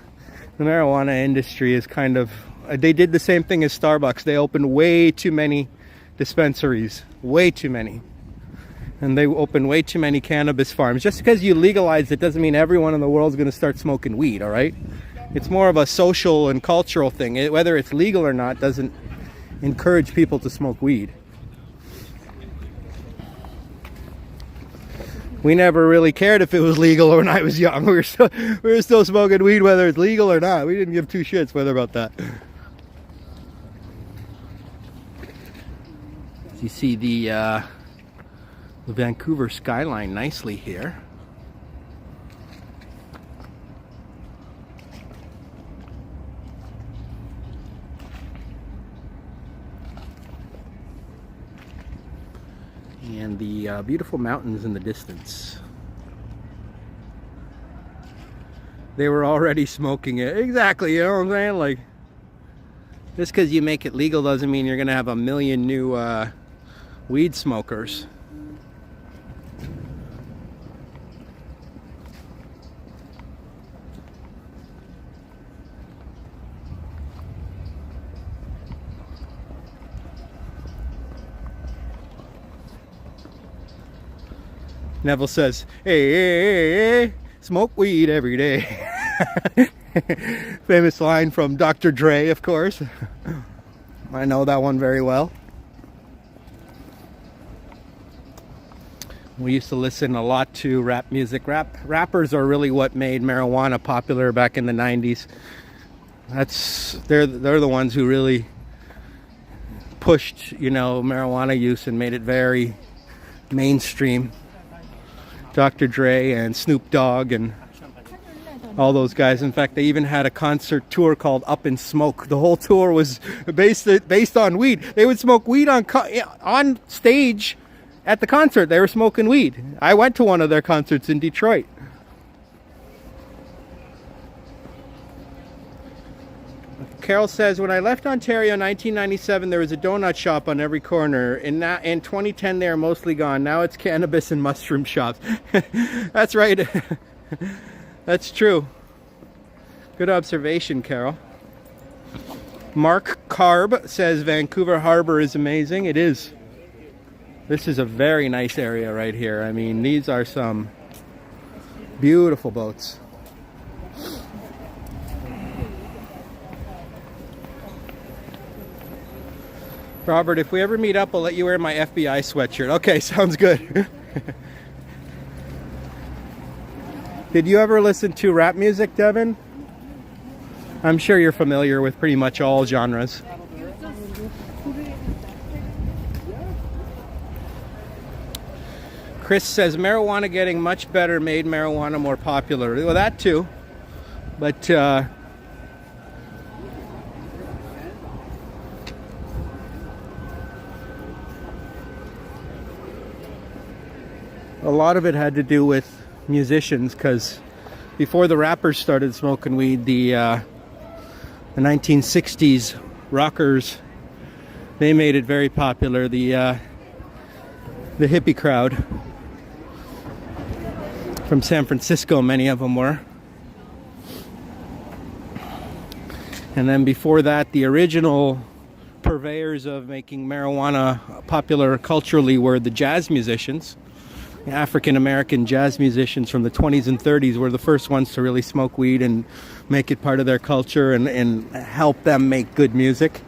marijuana industry is kind of... they did the same thing as Starbucks. They opened way too many dispensaries. Way too many. And they open way too many cannabis farms. Just because you legalize it doesn't mean everyone in the world is going to start smoking weed, all right? It's more of a social and cultural thing. Whether it's legal or not doesn't encourage people to smoke weed. We never really cared if it was legal when I was young. We were still smoking weed whether it's legal or not. We didn't give two shits whether about that. You see the Vancouver skyline nicely here. And the beautiful mountains in the distance. They were already smoking it. Exactly, you know what I'm saying? Like, just because you make it legal doesn't mean you're going to have a million new weed smokers. Neville says, hey, smoke weed every day. Famous line from Dr. Dre, of course. I know that one very well. We used to listen a lot to rap music. Rappers are really what made marijuana popular back in the 90s. They're the ones who really pushed, marijuana use and made it very mainstream. Dr. Dre and Snoop Dogg and all those guys. In fact, they even had a concert tour called Up in Smoke. The whole tour was based on weed. They would smoke weed on stage at the concert. They were smoking weed. I went to one of their concerts in Detroit. Carol says, when I left Ontario in 1997, there was a donut shop on every corner. In 2010, they are mostly gone. Now it's cannabis and mushroom shops. That's right. That's true. Good observation, Carol. Mark Carb says, Vancouver Harbor is amazing. It is. This is a very nice area right here. I mean, these are some beautiful boats. Robert, if we ever meet up, I'll let you wear my FBI sweatshirt. Okay, sounds good. Did you ever listen to rap music, Devin? I'm sure you're familiar with pretty much all genres. Chris says, marijuana getting much better made marijuana more popular. Well, that too. But, a lot of it had to do with musicians, because before the rappers started smoking weed, the 1960s rockers, they made it very popular. The hippie crowd from San Francisco, many of them were. And then before that, the original purveyors of making marijuana popular culturally were the jazz musicians. African American jazz musicians from the 20s and 30s were the first ones to really smoke weed and make it part of their culture and help them make good music.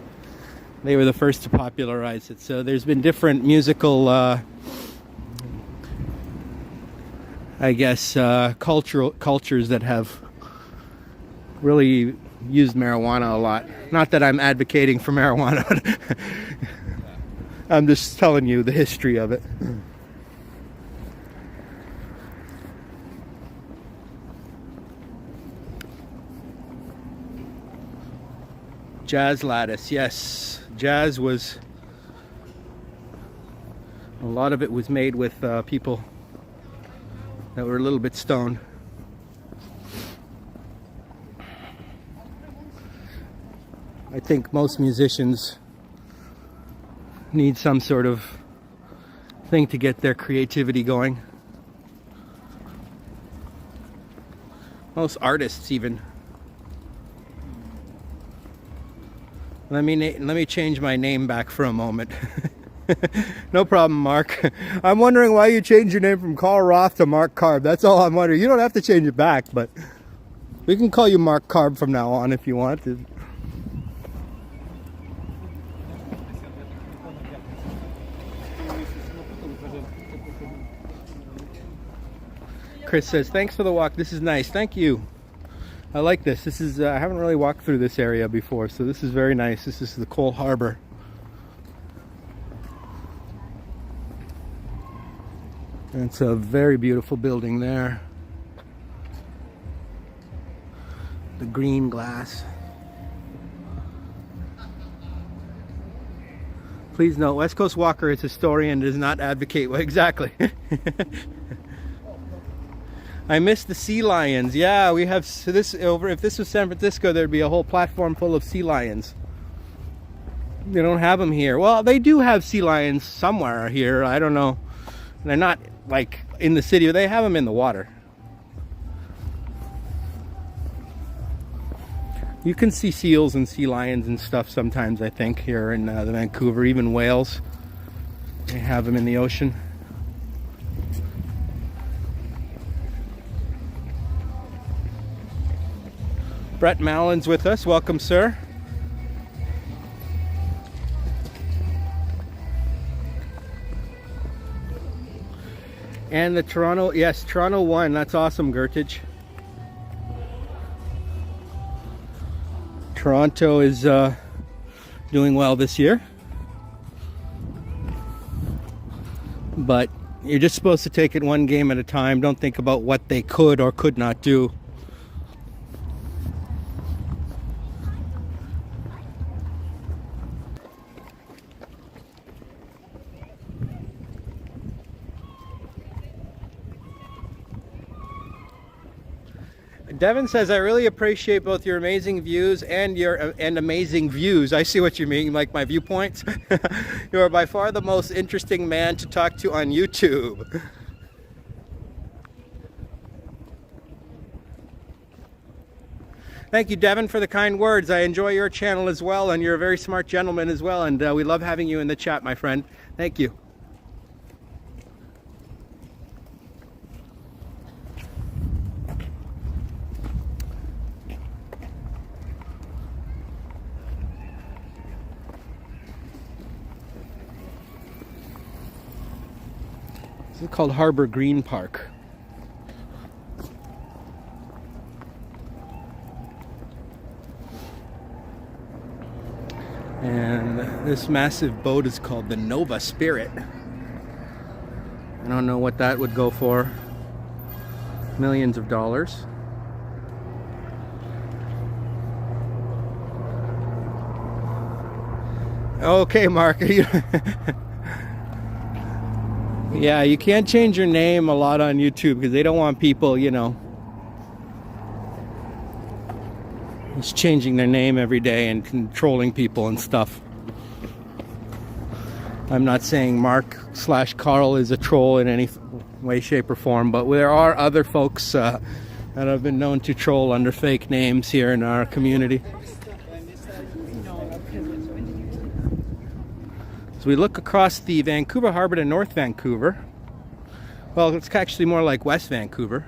They were the first to popularize it. So there's been different musical, cultures that have really used marijuana a lot. Not that I'm advocating for marijuana. I'm just telling you the history of it. Jazz lattice, yes. Jazz was, a lot of it was made with people that were a little bit stoned. I think most musicians need some sort of thing to get their creativity going. Most artists even. Let me change my name back for a moment. No problem, Mark. I'm wondering why you changed your name from Carl Roth to Mark Carb. That's all I'm wondering. You don't have to change it back, but we can call you Mark Carb from now on if you want to. Chris says, thanks for the walk. This is nice. Thank you. I like this. This is, I haven't really walked through this area before, so this is very nice. This is the Cole Harbor. And it's a very beautiful building there. The green glass. Please note, West Coast Walker is historian, does not advocate. Well, exactly. I miss the sea lions. Yeah, we have this over. If this was San Francisco, there'd be a whole platform full of sea lions. They don't have them here. Well, they do have sea lions somewhere here. I don't know. They're not like in the city. They have them in the water. You can see seals and sea lions and stuff sometimes, I think, here in the Vancouver, even whales. They have them in the ocean. Brett Mallon's with us. Welcome, sir. And the Toronto, yes, Toronto won. That's awesome, Gertich. Toronto is doing well this year. But you're just supposed to take it one game at a time. Don't think about what they could or could not do. Devin says, I really appreciate both your amazing views and amazing views. I see what you mean, like my viewpoints. You are by far the most interesting man to talk to on YouTube. Thank you, Devin, for the kind words. I enjoy your channel as well, and you're a very smart gentleman as well, and we love having you in the chat, my friend. Thank you. This is called Harbor Green Park. And this massive boat is called the Nova Spirit. I don't know what that would go for. Millions of dollars. Okay, Mark. Yeah, you can't change your name a lot on YouTube because they don't want people, you know, is changing their name every day and controlling people and stuff. I'm not saying Mark/Carl is a troll in any way, shape, or form, but there are other folks that have been known to troll under fake names here in our community. So we look across the Vancouver Harbor to North Vancouver. Well, it's actually more like West Vancouver.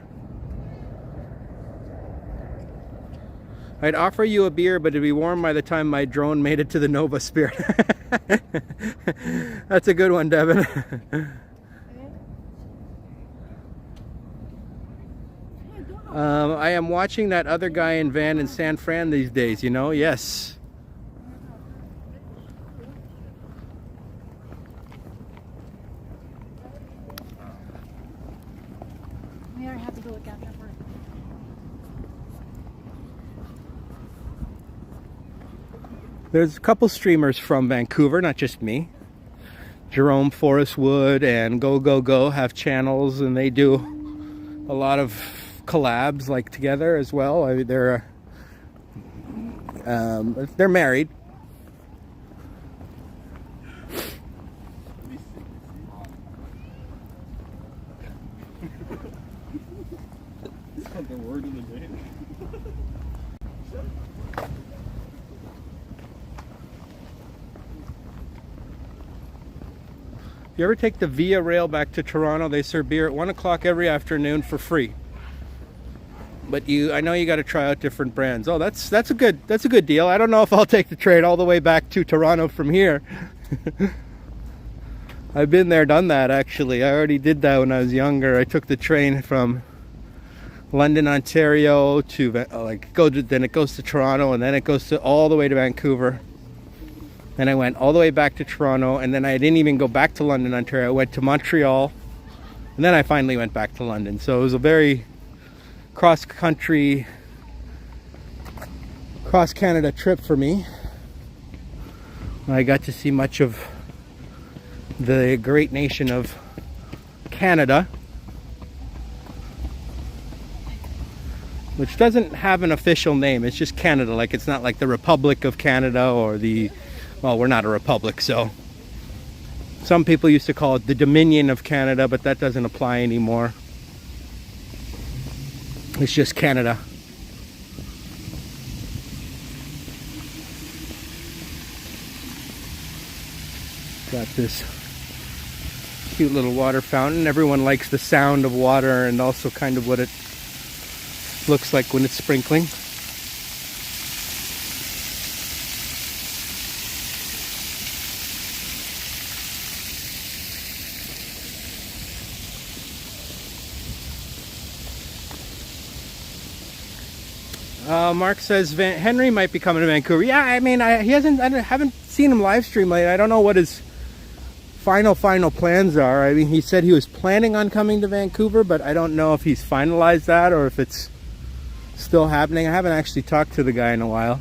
I'd offer you a beer, but it'd be warm by the time my drone made it to the Nova Spirit. That's a good one, Devin. I am watching that other guy in van in San Fran these days, you know? Yes. We are happy to look after her. There's a couple streamers from Vancouver, not just me. Jerome Forrest Wood and Go Go Go have channels, and they do a lot of collabs like together as well. They're married. The word in the name. If you ever take the Via Rail back to Toronto, they serve beer at 1 o'clock every afternoon for free. But I know you got to try out different brands. Oh, that's a good deal. I don't know if I'll take the train all the way back to Toronto from here. I've been there, done that actually. I already did that when I was younger. I took the train from London, Ontario to then it goes to Toronto, and then it goes all the way to Vancouver. Then I went all the way back to Toronto, and then I didn't even go back to London, Ontario. I went to Montreal, and then I finally went back to London. So it was a very cross-country, cross-Canada trip for me. I got to see much of the great nation of Canada, which doesn't have an official name. It's just Canada. Like, it's not like the Republic of Canada or well, we're not a republic, so some people used to call it the Dominion of Canada, but that doesn't apply anymore. It's just Canada. Got this cute little water fountain. Everyone likes the sound of water and also kind of what it looks like when it's sprinkling. Mark says Henry might be coming to Vancouver. Yeah, I mean, I haven't seen him live stream lately. I don't know what his final plans are. I mean, he said he was planning on coming to Vancouver, but I don't know if he's finalized that or if it's still happening. I haven't actually talked to the guy in a while.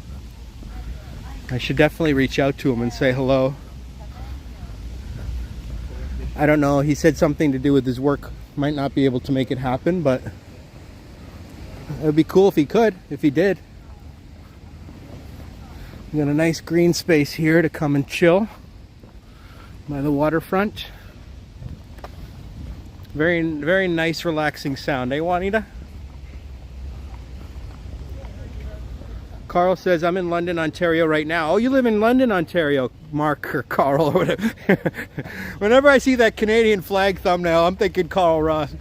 I should definitely reach out to him and say hello. I don't know. He said something to do with his work. Might not be able to make it happen, but it would be cool if he could, if he did. We got a nice green space here to come and chill by the waterfront. Very, very nice, relaxing sound, eh, Juanita? Carl says, I'm in London, Ontario right now. Oh, you live in London, Ontario, Mark or Carl or whatever. Whenever I see that Canadian flag thumbnail, I'm thinking Carl Ross.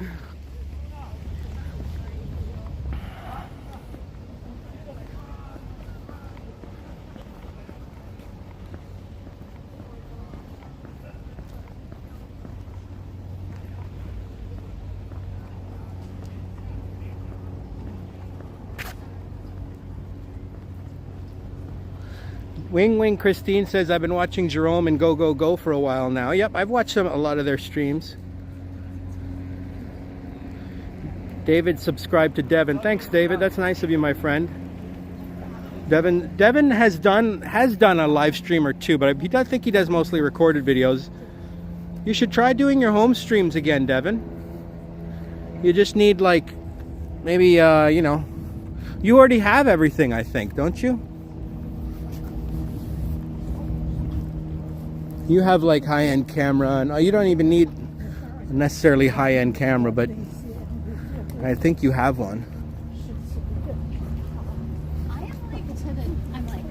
Wing Christine says, I've been watching Jerome and Go Go Go for a while now. Yep, I've watched a lot of their streams. David subscribed to Devin. Thanks, David. That's nice of you, my friend. Devin has done a live stream or two, but I think he does mostly recorded videos. You should try doing your home streams again, Devin. You just need, like, maybe, you know, You already have everything, I think, don't you? You have like high-end camera, and you don't even need necessarily high-end camera, but I think you have one. I am like to the. I'm like,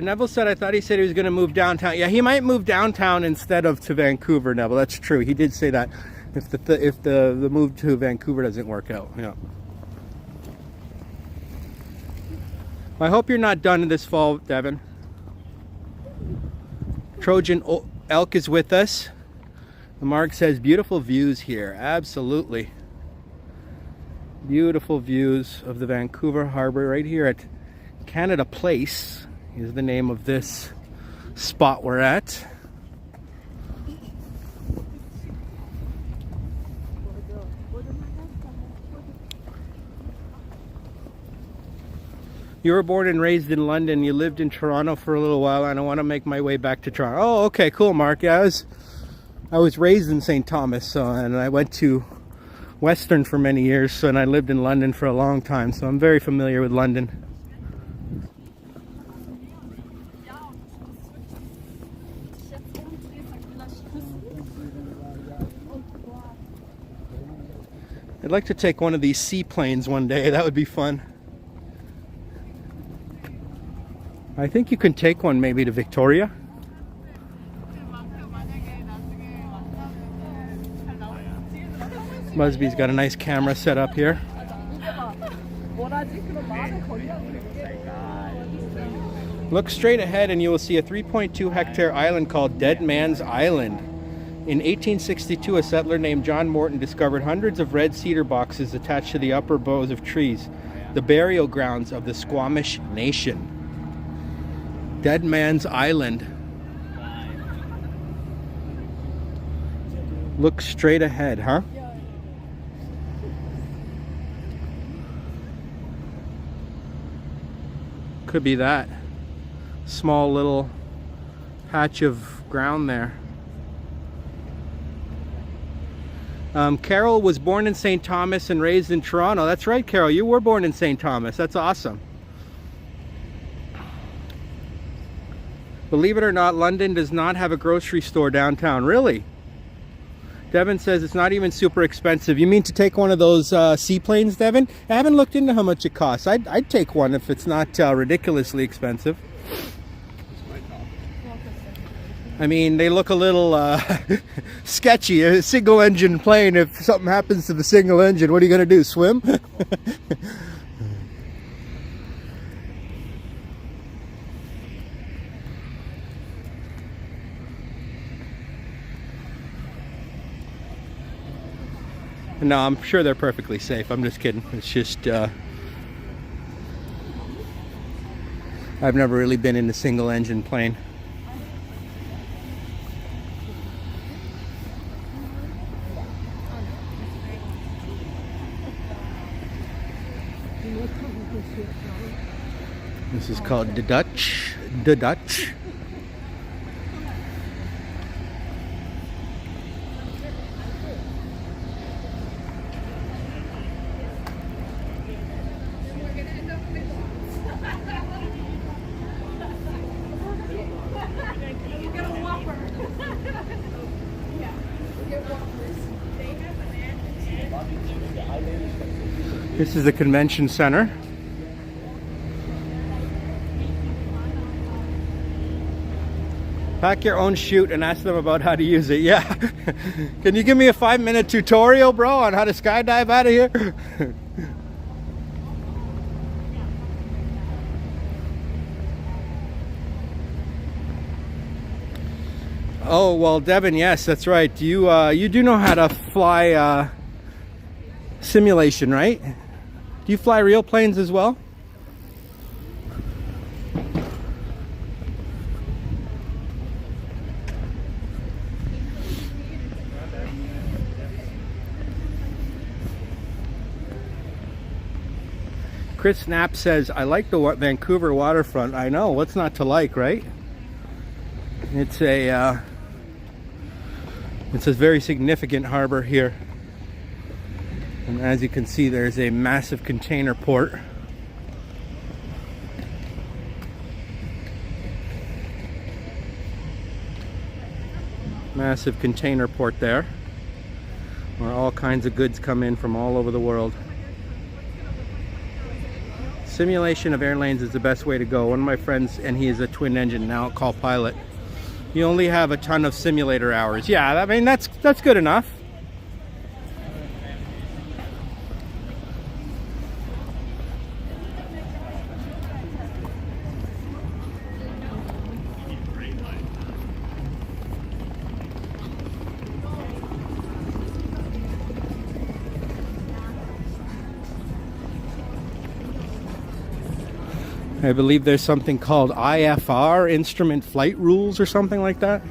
Neville said, I thought he said he was going to move downtown. Yeah, he might move downtown instead of to Vancouver, Neville. That's true. He did say that if the move to Vancouver doesn't work out. Yeah. I hope you're not done this fall, Devin. Trojan Elk is with us. Mark says, beautiful views here. Absolutely. Beautiful views of the Vancouver Harbor right here at Canada Place. Is the name of this spot we're at. You were born and raised in London. You lived in Toronto for a little while, and I want to make my way back to Toronto. Oh, okay, cool, Mark. Yeah, I was raised in St. Thomas, and I went to Western for many years, and I lived in London for a long time, so I'm very familiar with London. I'd like to take one of these seaplanes one day. That would be fun. I think you can take one maybe to Victoria. Busby's got a nice camera set up here. Look straight ahead and you will see a 3.2 hectare island called Dead Man's Island. In 1862, a settler named John Morton discovered hundreds of red cedar boxes attached to the upper boughs of trees, the burial grounds of the Squamish Nation. Dead Man's Island. Look straight ahead, huh? Could be that small little patch of ground there. Carol was born in St. Thomas and raised in Toronto. That's right, Carol. You were born in St. Thomas. That's awesome. Believe it or not, London does not have a grocery store downtown. Really? Devin says it's not even super expensive. You mean to take one of those seaplanes, Devin? I haven't looked into how much it costs. I'd take one if it's not ridiculously expensive. I mean, they look a little sketchy. A single engine plane, if something happens to the single engine, what are you going to do, swim? No, I'm sure they're perfectly safe. I'm just kidding. It's just, I've never really been in a single engine plane. This is called the Dutch. The Dutch. This is the convention center. Pack your own chute and ask them about how to use it. Yeah. Can you give me a 5-minute tutorial, bro, on how to skydive out of here? Oh, well, Devin, yes, that's right. You do know how to fly simulation, right? Do you fly real planes as well? Chris Knapp says, I like the Vancouver waterfront. I know, what's not to like, right? It's a very significant harbor here. And as you can see, there's a massive container port. Massive container port there, where all kinds of goods come in from all over the world. Simulation of airlines is the best way to go. One of my friends, and he is a twin engine now, called pilot. You only have a ton of simulator hours. Yeah, I mean, that's good enough. I believe there's something called IFR, Instrument Flight Rules, or something like that.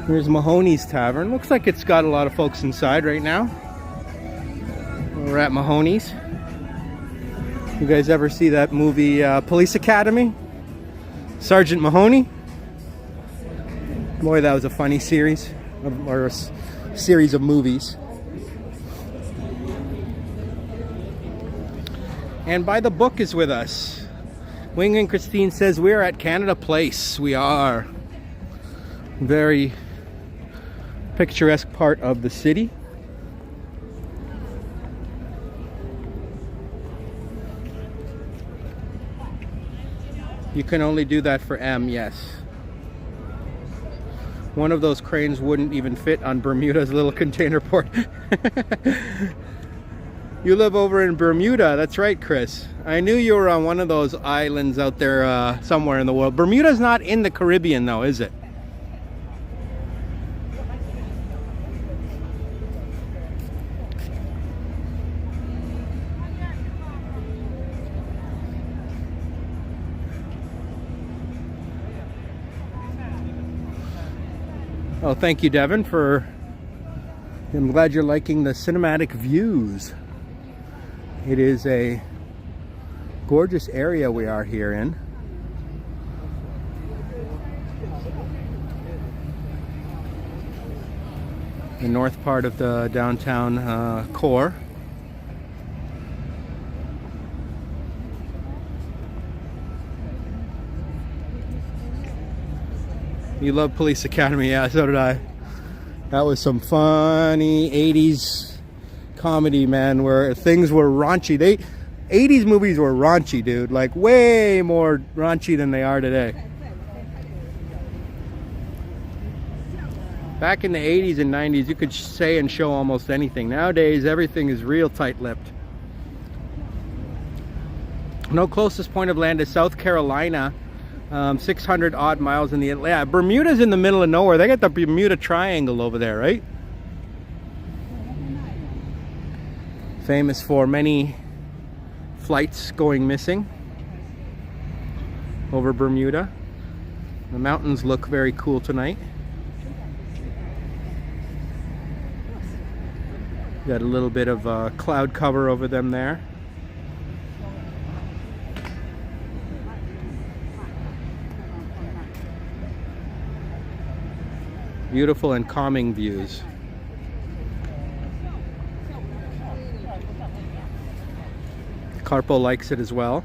Here's Mahoney's Tavern. Looks like it's got a lot of folks inside right now. We're at Mahoney's. You guys ever see that movie Police Academy? Sergeant Mahoney? Boy, that was a funny series, or a series of movies. And By the Book is with us. Wing and Christine says we're at Canada Place. We are. Very picturesque part of the city. You can only do that for M, yes. One of those cranes wouldn't even fit on Bermuda's little container port. You live over in Bermuda, that's right, Chris. I knew you were on one of those islands out there somewhere in the world. Bermuda's not in the Caribbean though, is it? Oh, thank you, Devin, I'm glad you're liking the cinematic views. It is a gorgeous area we are here in. The north part of the downtown core. You love Police Academy, yeah, so did I. That was some funny 80s comedy, man, where things were raunchy. 80s movies were raunchy, dude, like way more raunchy than they are today. Back in the 80s and 90s, you could say and show almost anything. Nowadays, everything is real tight-lipped. No closest point of land is South Carolina, 600 odd miles in the Atlantic. Yeah, Bermuda's in the middle of nowhere. They got the Bermuda Triangle over there, right? Famous for many flights going missing over Bermuda. The mountains look very cool tonight. Got a little bit of cloud cover over them there. Beautiful and calming views. Carpo likes it as well.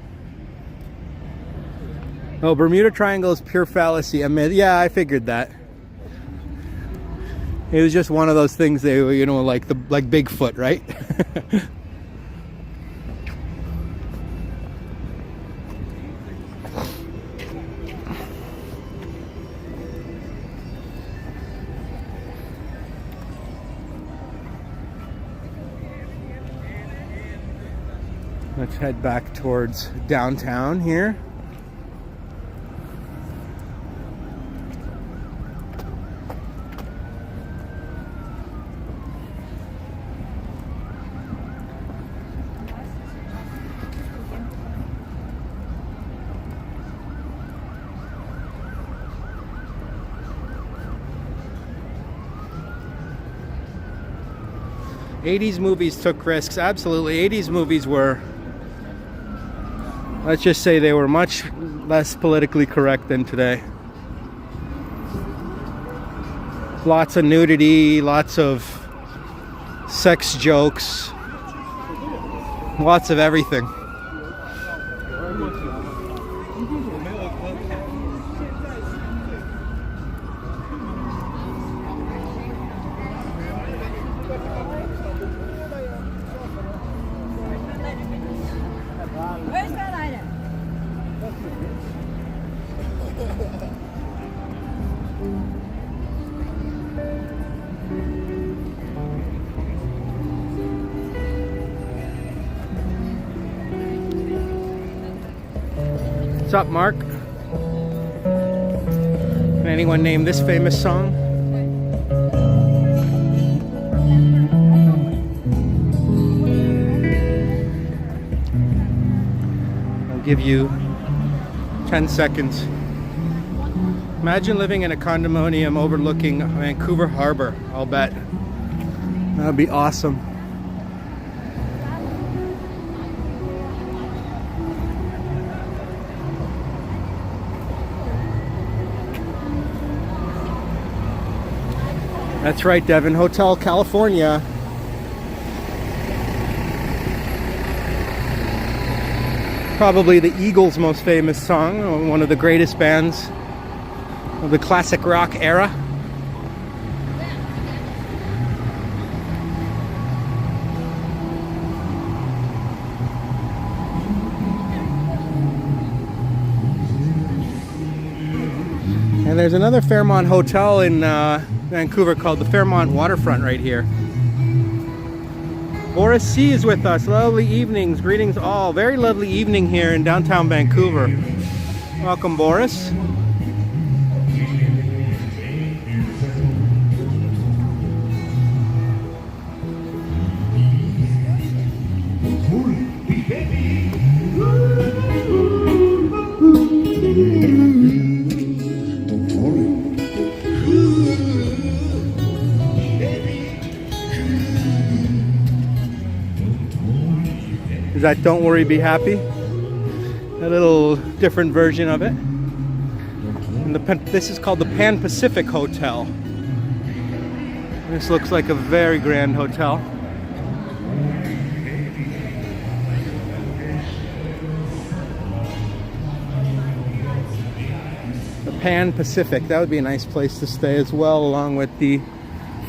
Oh, Bermuda Triangle is pure fallacy. I mean, yeah, I figured that. It was just one of those things they, you know, like Bigfoot, right? Let's head back towards downtown here. 80s movies took risks, absolutely. 80s movies were, let's just say they were much less politically correct than today. Lots of nudity, lots of sex jokes, lots of everything. Where's that item? What's up, Mark? Can anyone name this famous song? I'll give you 10 seconds. Imagine living in a condominium overlooking Vancouver Harbor, I'll bet. That would be awesome. That's right, Devin. Hotel California. Probably the Eagles' most famous song, one of the greatest bands of the classic rock era. And there's another Fairmont hotel in Vancouver called the Fairmont Waterfront right here. Boris C is with us. Lovely evenings. Greetings all. Very lovely evening here in downtown Vancouver. Welcome, Boris. Is that Don't Worry, Be Happy? A little different version of it. And this is called the Pan Pacific Hotel. This looks like a very grand hotel. The Pan Pacific, that would be a nice place to stay as well, along with the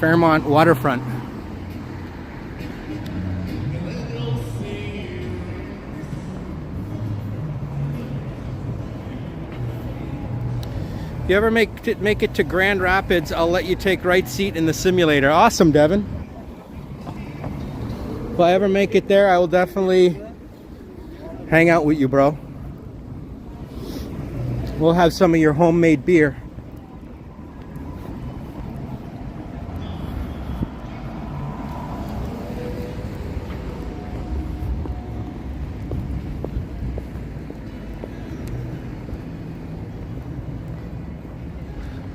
Fairmont Waterfront. If you ever make it to Grand Rapids, I'll let you take right seat in the simulator. Awesome, Devin. If I ever make it there, I will definitely hang out with you, bro. We'll have some of your homemade beer.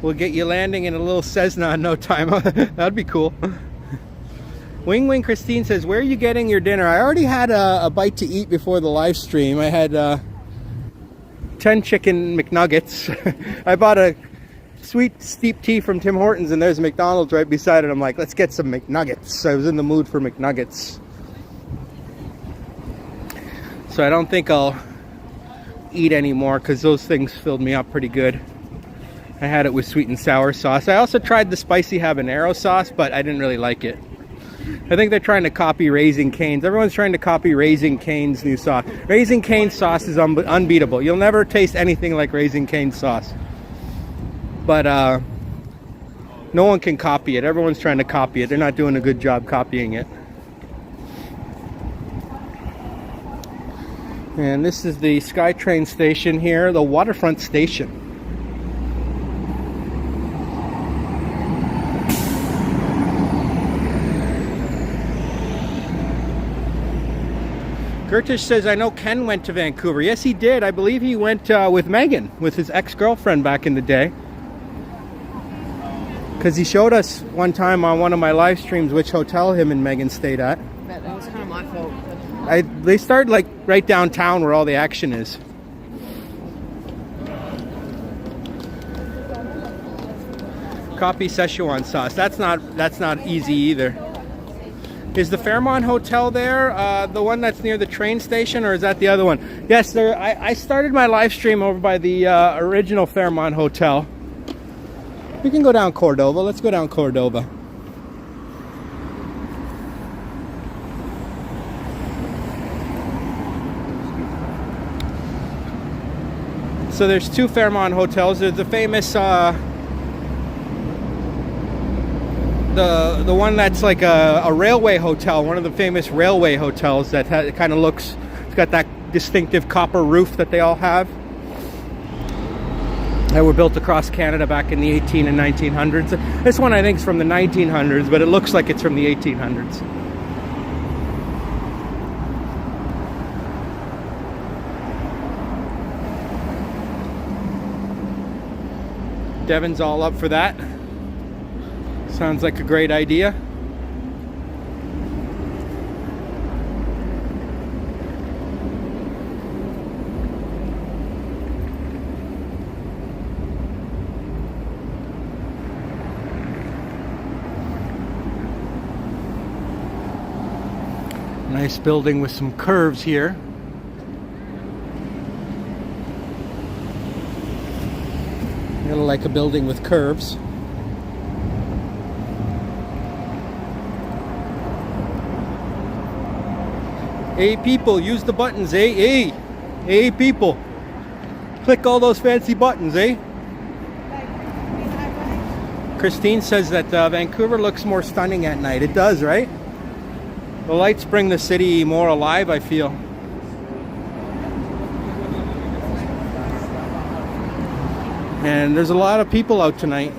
We'll get you landing in a little Cessna in no time. That'd be cool. Wing Wing Christine says, where are you getting your dinner? I already had a bite to eat before the live stream. I had 10 chicken McNuggets. I bought a sweet steep tea from Tim Hortons, and there's McDonald's right beside it. I'm like, let's get some McNuggets. I was in the mood for McNuggets. So I don't think I'll eat anymore because those things filled me up pretty good. I had it with sweet and sour sauce. I also tried the spicy habanero sauce, but I didn't really like it. I think they're trying to copy Raising Cane's. Everyone's trying to copy Raising Cane's new sauce. Raising Cane's sauce is unbeatable. You'll never taste anything like Raising Cane's sauce. But no one can copy it. Everyone's trying to copy it. They're not doing a good job copying it. And this is the SkyTrain station here, the Waterfront station. Gertish says, I know Ken went to Vancouver. Yes, he did. I believe he went with Megan, with his ex-girlfriend back in the day. Because he showed us one time on one of my live streams which hotel him and Megan stayed at. That was kind of my fault. They started like right downtown where all the action is. Copy Szechuan sauce. That's not easy either. Is the Fairmont Hotel there, the one that's near the train station, or is that the other one? Yes, there. I started my live stream over by the original Fairmont Hotel. We can go down Cordova. Let's go down Cordova. So there's two Fairmont hotels. There's the famous, the one that's like a railway hotel, one of the famous railway hotels that kind of looks, it's got that distinctive copper roof that they all have. That were built across Canada back in the 18 and 1900s. This one I think is from the 1900s, but it looks like it's from the 1800s. Devin's all up for that. Sounds like a great idea. Nice building with some curves here. I like a building with curves. Hey people, use the buttons, eh? Hey! Hey people! Click all those fancy buttons, eh? Christine says that Vancouver looks more stunning at night. It does, right? The lights bring the city more alive, I feel. And there's a lot of people out tonight.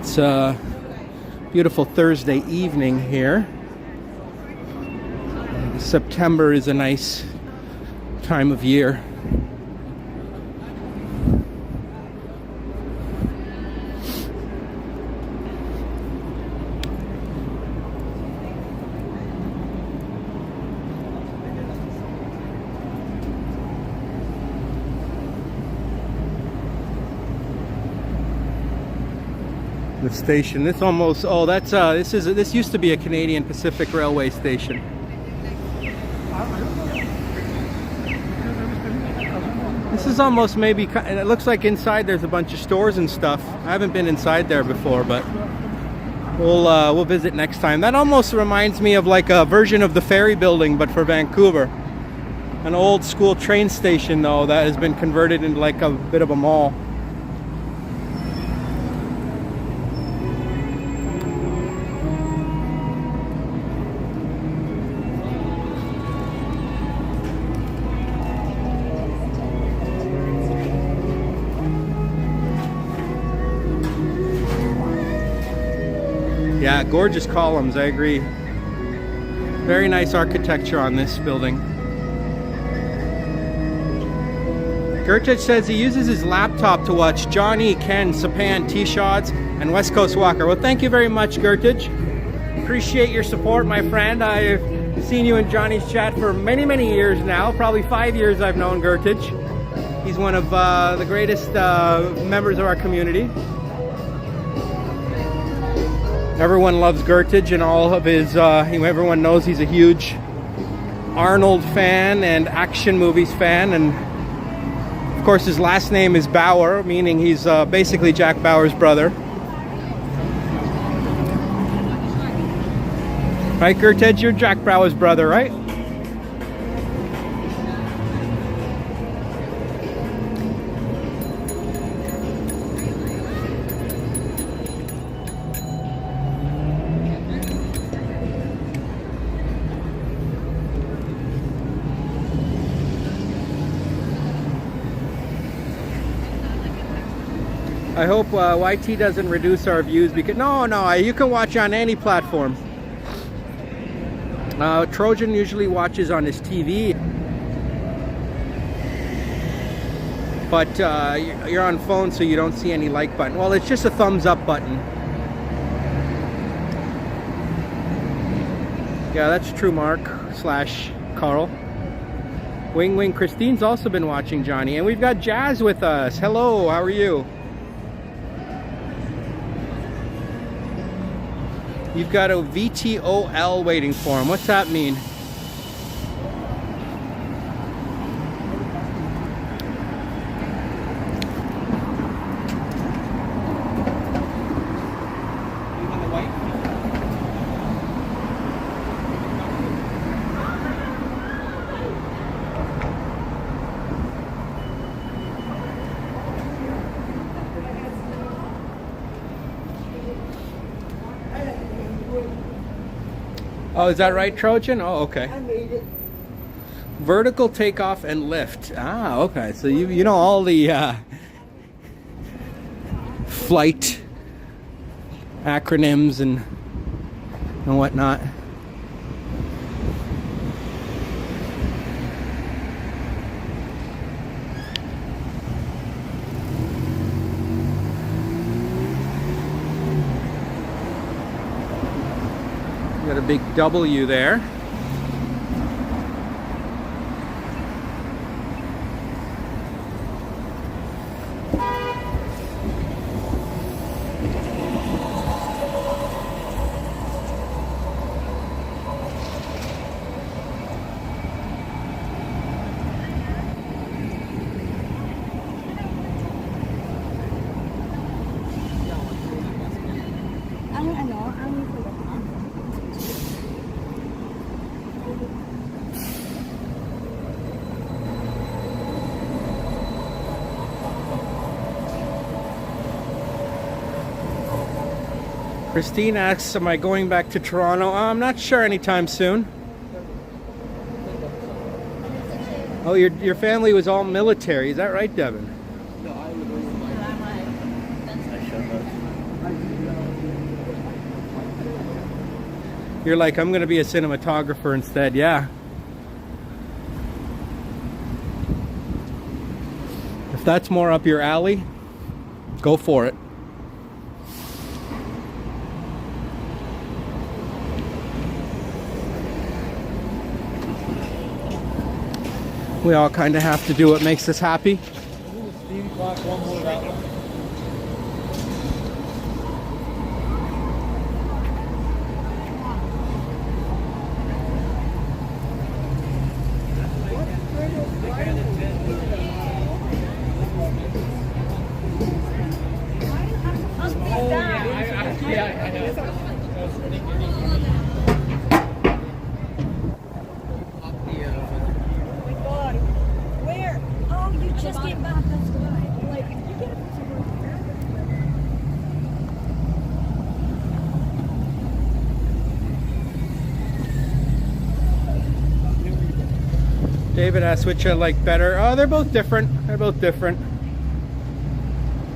It's a beautiful Thursday evening here. September is a nice time of year. The station. This almost. Oh, that's. This used to be a Canadian Pacific Railway station. This is almost maybe. It looks like inside there's a bunch of stores and stuff. I haven't been inside there before, but we'll visit next time. That almost reminds me of like a version of the ferry building, but for Vancouver. An old school train station though that has been converted into like a bit of a mall. Yeah, gorgeous columns, I agree. Very nice architecture on this building. Gertich says he uses his laptop to watch Johnny, Ken, Sapan, T-Shots, and West Coast Walker. Well, thank you very much, Gertich. Appreciate your support, my friend. I've seen you in Johnny's chat for many, many years now. Probably 5 years I've known Gertich. He's one of the greatest members of our community. Everyone loves Gertich and all of his, everyone knows he's a huge Arnold fan and action movies fan, and of course his last name is Bauer, meaning he's basically Jack Bauer's brother. Right, Gertich, you're Jack Bauer's brother, right? I hope YT doesn't reduce our views because no, you can watch on any platform. Trojan usually watches on his TV. but you're on phone, so you don't see any like button. Well, it's just a thumbs up button. Yeah, that's true, Mark / Carl. Wing Wing. Christine's also been watching, Johnny. And we've got Jazz with us. Hello, how are you? You've got a VTOL waiting for him. What's that mean? Oh, is that right, Trojan? Oh, okay. I made it. Vertical takeoff and lift. Ah, okay. So you know all the flight acronyms and whatnot. Got a big W there. Christine asks, am I going back to Toronto? I'm not sure anytime soon. Oh, your family was all military. Is that right, Devin? You're like, I'm going to be a cinematographer instead. Yeah. If that's more up your alley, go for it. We all kind of have to do what makes us happy. Where? Oh, you just came back. That's good. Like, you get a picture of her. David asks which I like better. Oh, they're both different. They're both different.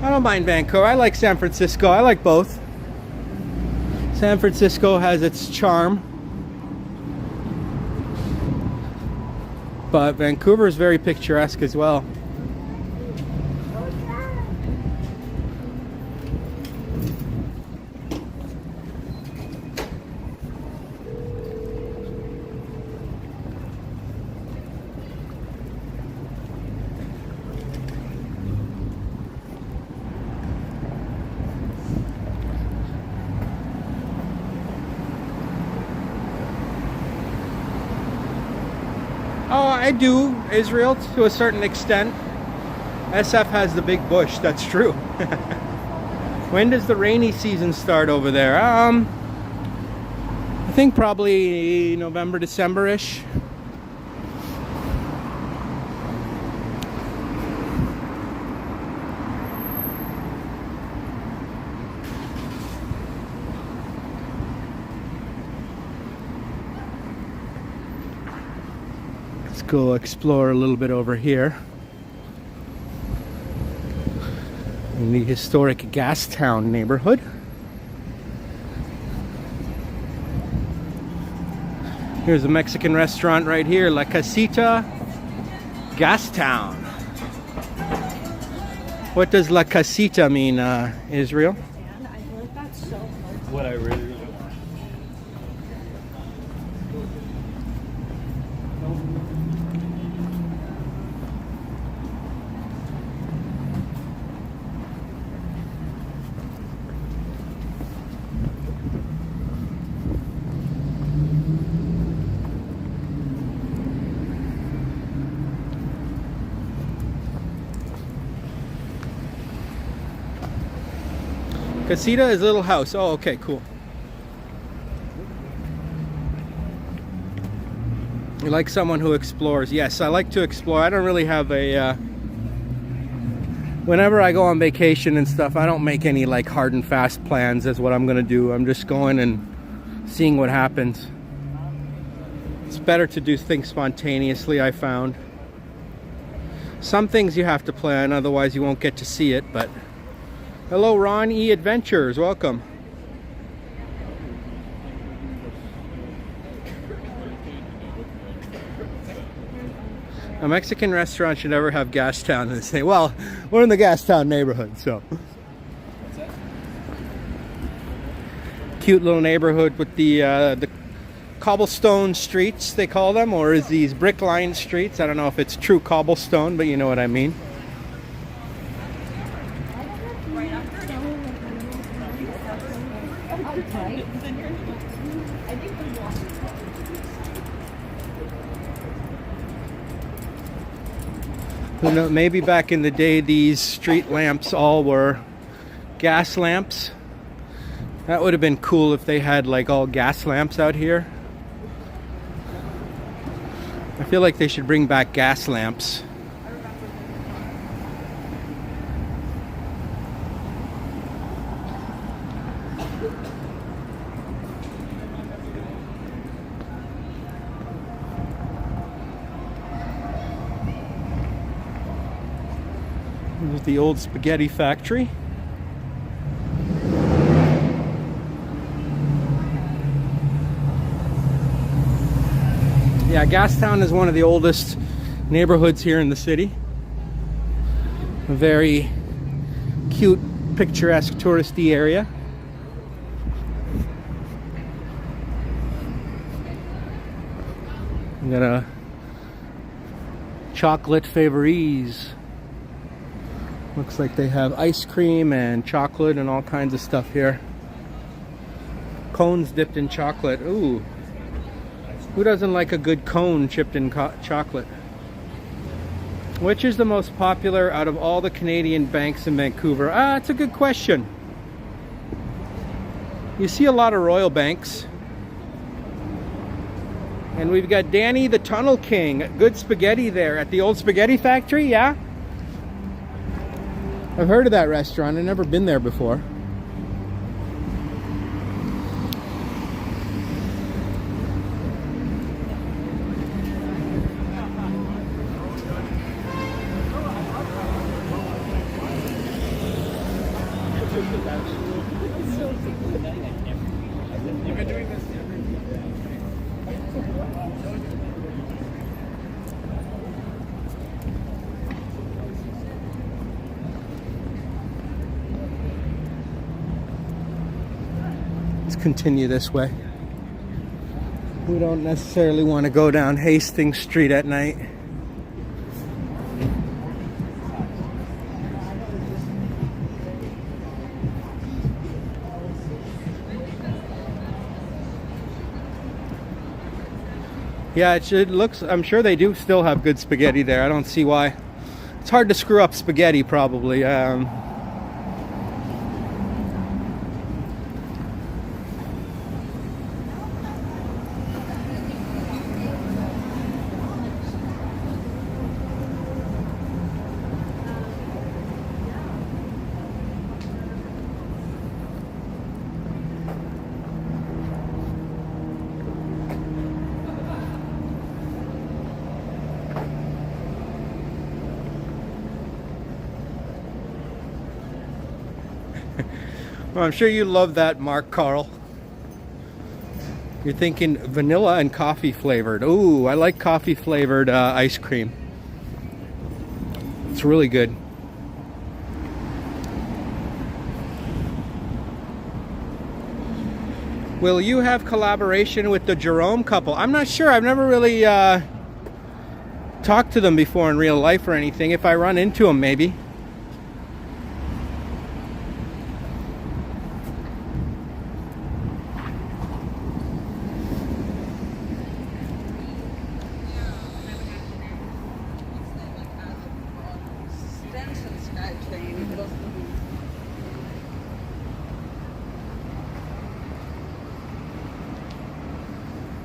I don't mind Vancouver. I like San Francisco. I like both. San Francisco has its charm, but Vancouver is very picturesque as well. Oh, I do, Israel, to a certain extent. SF has the big bush, that's true. When does the rainy season start over there? I think probably November, December-ish. Let's go explore a little bit over here in the historic Gastown neighborhood. Here's a Mexican restaurant right here, La Casita, Gastown. What does La Casita mean, Israel? And I feel like that's so What I really Casita is little house. Oh, okay, cool. You like someone who explores? Yes, I like to explore. I don't really have a whenever I go on vacation and stuff, I don't make any like hard and fast plans as what I'm gonna do. I'm just going and seeing what happens. It's better to do things spontaneously, I found. Some things you have to plan, otherwise you won't get to see it, but hello, Ron E. Adventures. Welcome. A Mexican restaurant should never have Gastown. And say, well, we're in the Gastown neighborhood, so. Cute little neighborhood with the cobblestone streets, they call them, or is these brick-lined streets? I don't know if it's true cobblestone, but you know what I mean. Who knows, maybe back in the day these street lamps all were gas lamps. That would have been cool if they had like all gas lamps out here. I feel like they should bring back gas lamps. There's the old spaghetti factory. Yeah, Gastown is one of the oldest neighborhoods here in the city. A very cute, picturesque, touristy area. We got a chocolate favorise. Looks like they have ice cream and chocolate and all kinds of stuff here. Cones dipped in chocolate. Ooh. Who doesn't like a good cone chipped in chocolate? Which is the most popular out of all the Canadian banks in Vancouver? It's a good question. You see a lot of Royal Banks. And we've got Danny the Tunnel King. Good spaghetti there at the old spaghetti factory, yeah? I've heard of that restaurant. I've never been there before. Continue this way. We don't necessarily want to go down Hastings Street at night. Yeah, it looks, I'm sure they do still have good spaghetti there. I don't see why. It's hard to screw up spaghetti, probably. Well, I'm sure you love that, Mark Carl. You're thinking vanilla and coffee flavored. Ooh, I like coffee flavored ice cream. It's really good. Will you have collaboration with the Jerome couple? I'm not sure. I've never really talked to them before in real life or anything. If I run into them, maybe.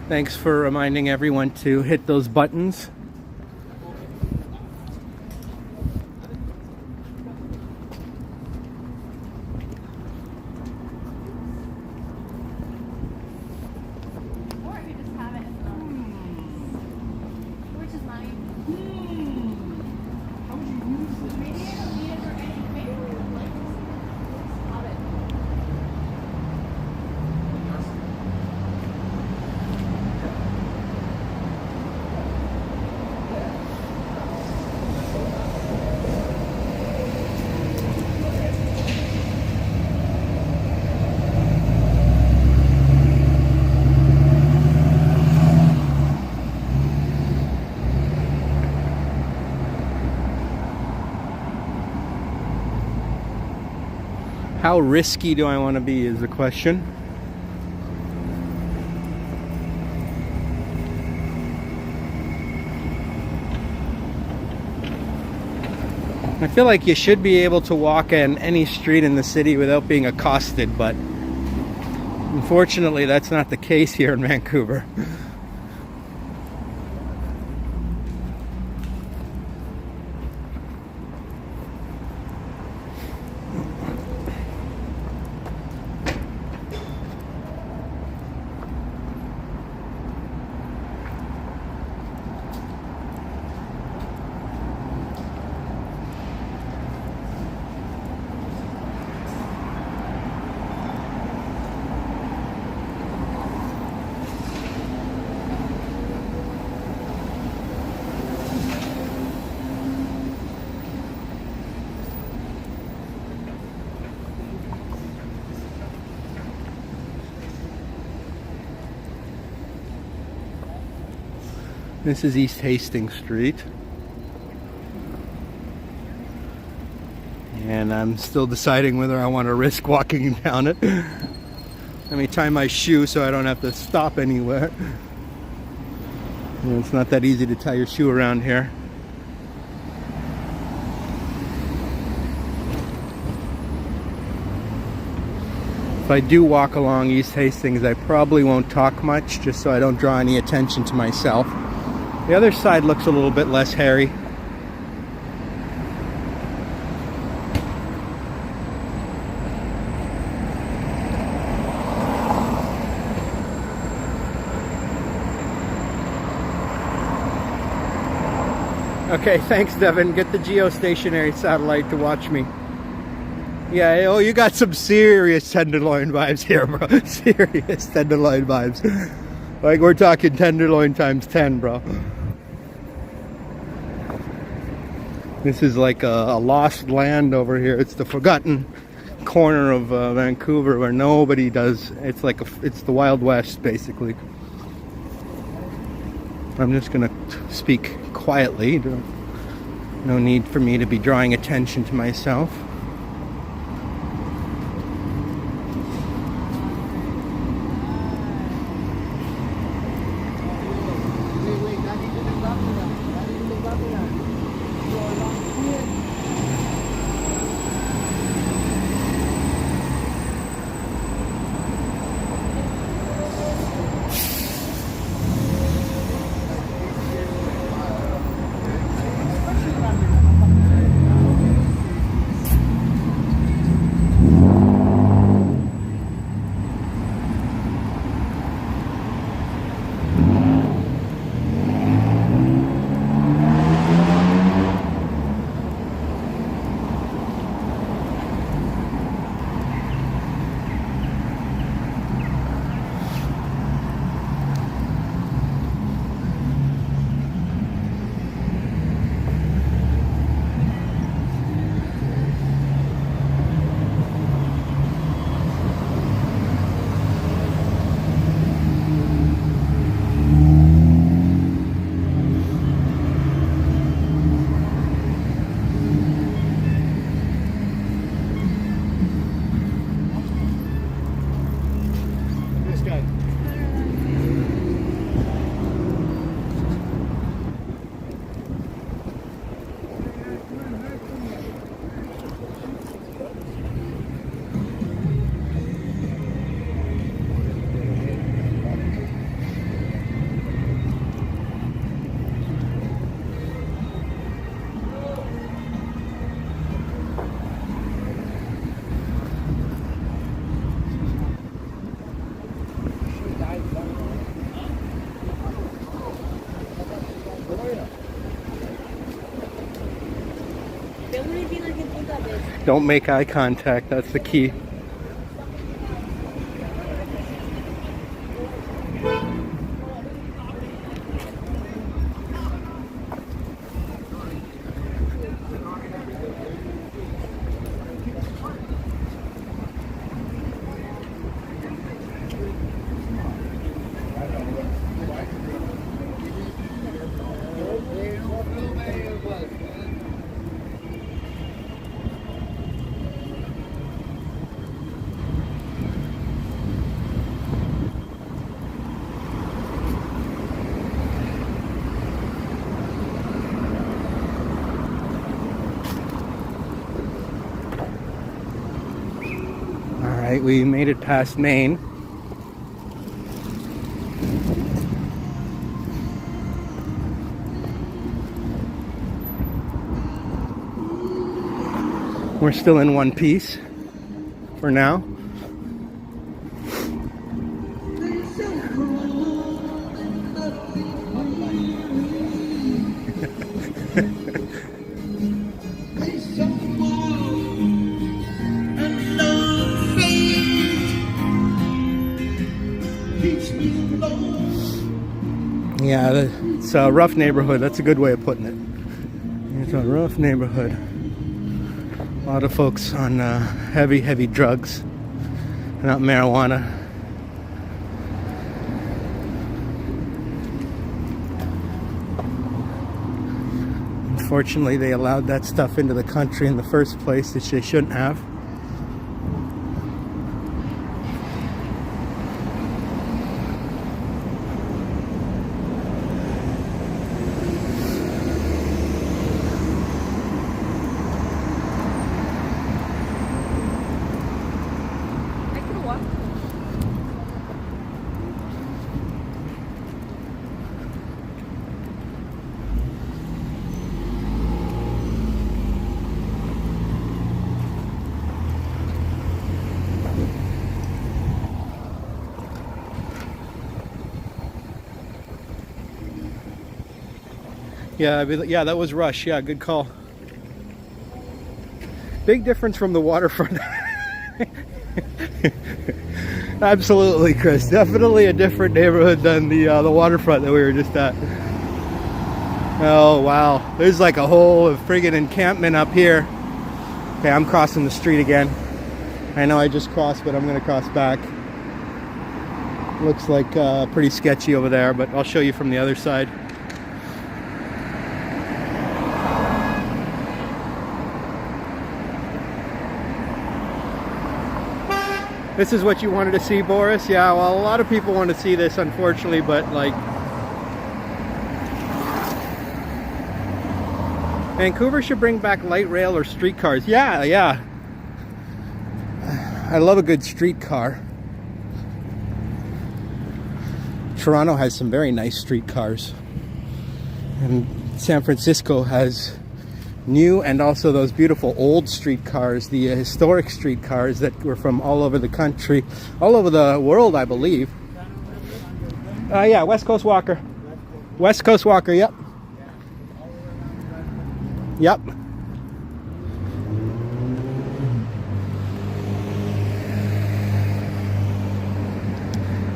Thanks for reminding everyone to hit those buttons. Or I could just have it as which is money. How would you use this? Maybe I don't need it for anything. Maybe we would like to have it. How risky do I want to be is the question. I feel like you should be able to walk in any street in the city without being accosted, but unfortunately that's not the case here in Vancouver. This is East Hastings Street. And I'm still deciding whether I want to risk walking down it. Let me tie my shoe so I don't have to stop anywhere. And it's not that easy to tie your shoe around here. If I do walk along East Hastings, I probably won't talk much, just so I don't draw any attention to myself. The other side looks a little bit less hairy. Okay, thanks Devin. Get the geostationary satellite to watch me. Yeah, oh, you got some serious tenderloin vibes here, bro. Serious tenderloin vibes. Like we're talking tenderloin times 10, bro. This is like a lost land over here. It's the forgotten corner of Vancouver where nobody does. It's like it's the Wild West, basically. I'm just gonna speak quietly. No need for me to be drawing attention to myself. Don't make eye contact, that's the key. Alright, we made it past Maine. We're still in one piece for now. Yeah, it's a rough neighborhood. That's a good way of putting it. It's a rough neighborhood. A lot of folks on heavy drugs, not marijuana. Unfortunately, they allowed that stuff into the country in the first place, which they shouldn't have. Yeah, that was Rush. Yeah, good call. Big difference from the waterfront. Absolutely, Chris. Definitely a different neighborhood than the waterfront that we were just at. Oh, wow. There's like a whole friggin' encampment up here. Okay, I'm crossing the street again. I know I just crossed, but I'm going to cross back. Looks like pretty sketchy over there, but I'll show you from the other side. This is what you wanted to see, Boris? Yeah, well, a lot of people want to see this, unfortunately, but like... Vancouver should bring back light rail or streetcars. Yeah. I love a good streetcar. Toronto has some very nice streetcars. And San Francisco has new and also those beautiful old streetcars, the historic streetcars that were from all over the country, all over the world, I believe. Yeah, West Coast Walker. West Coast Walker, yep. Yep.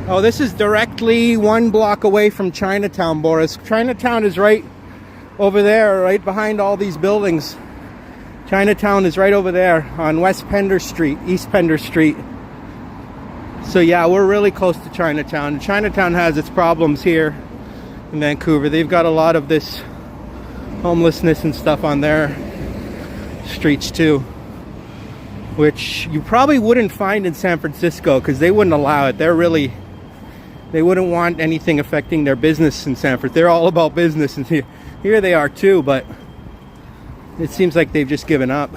Oh, this is directly 1 block away from Chinatown, Boris. Chinatown is right over there, right behind all these buildings. Chinatown is right over there on West Pender Street, East Pender Street. So yeah, we're really close to Chinatown. Chinatown has its problems here in Vancouver. They've got a lot of this homelessness and stuff on their streets too, which you probably wouldn't find in San Francisco because they wouldn't allow it. They wouldn't want anything affecting their business in San Francisco. They're all about business, and here they are too, but it seems like they've just given up.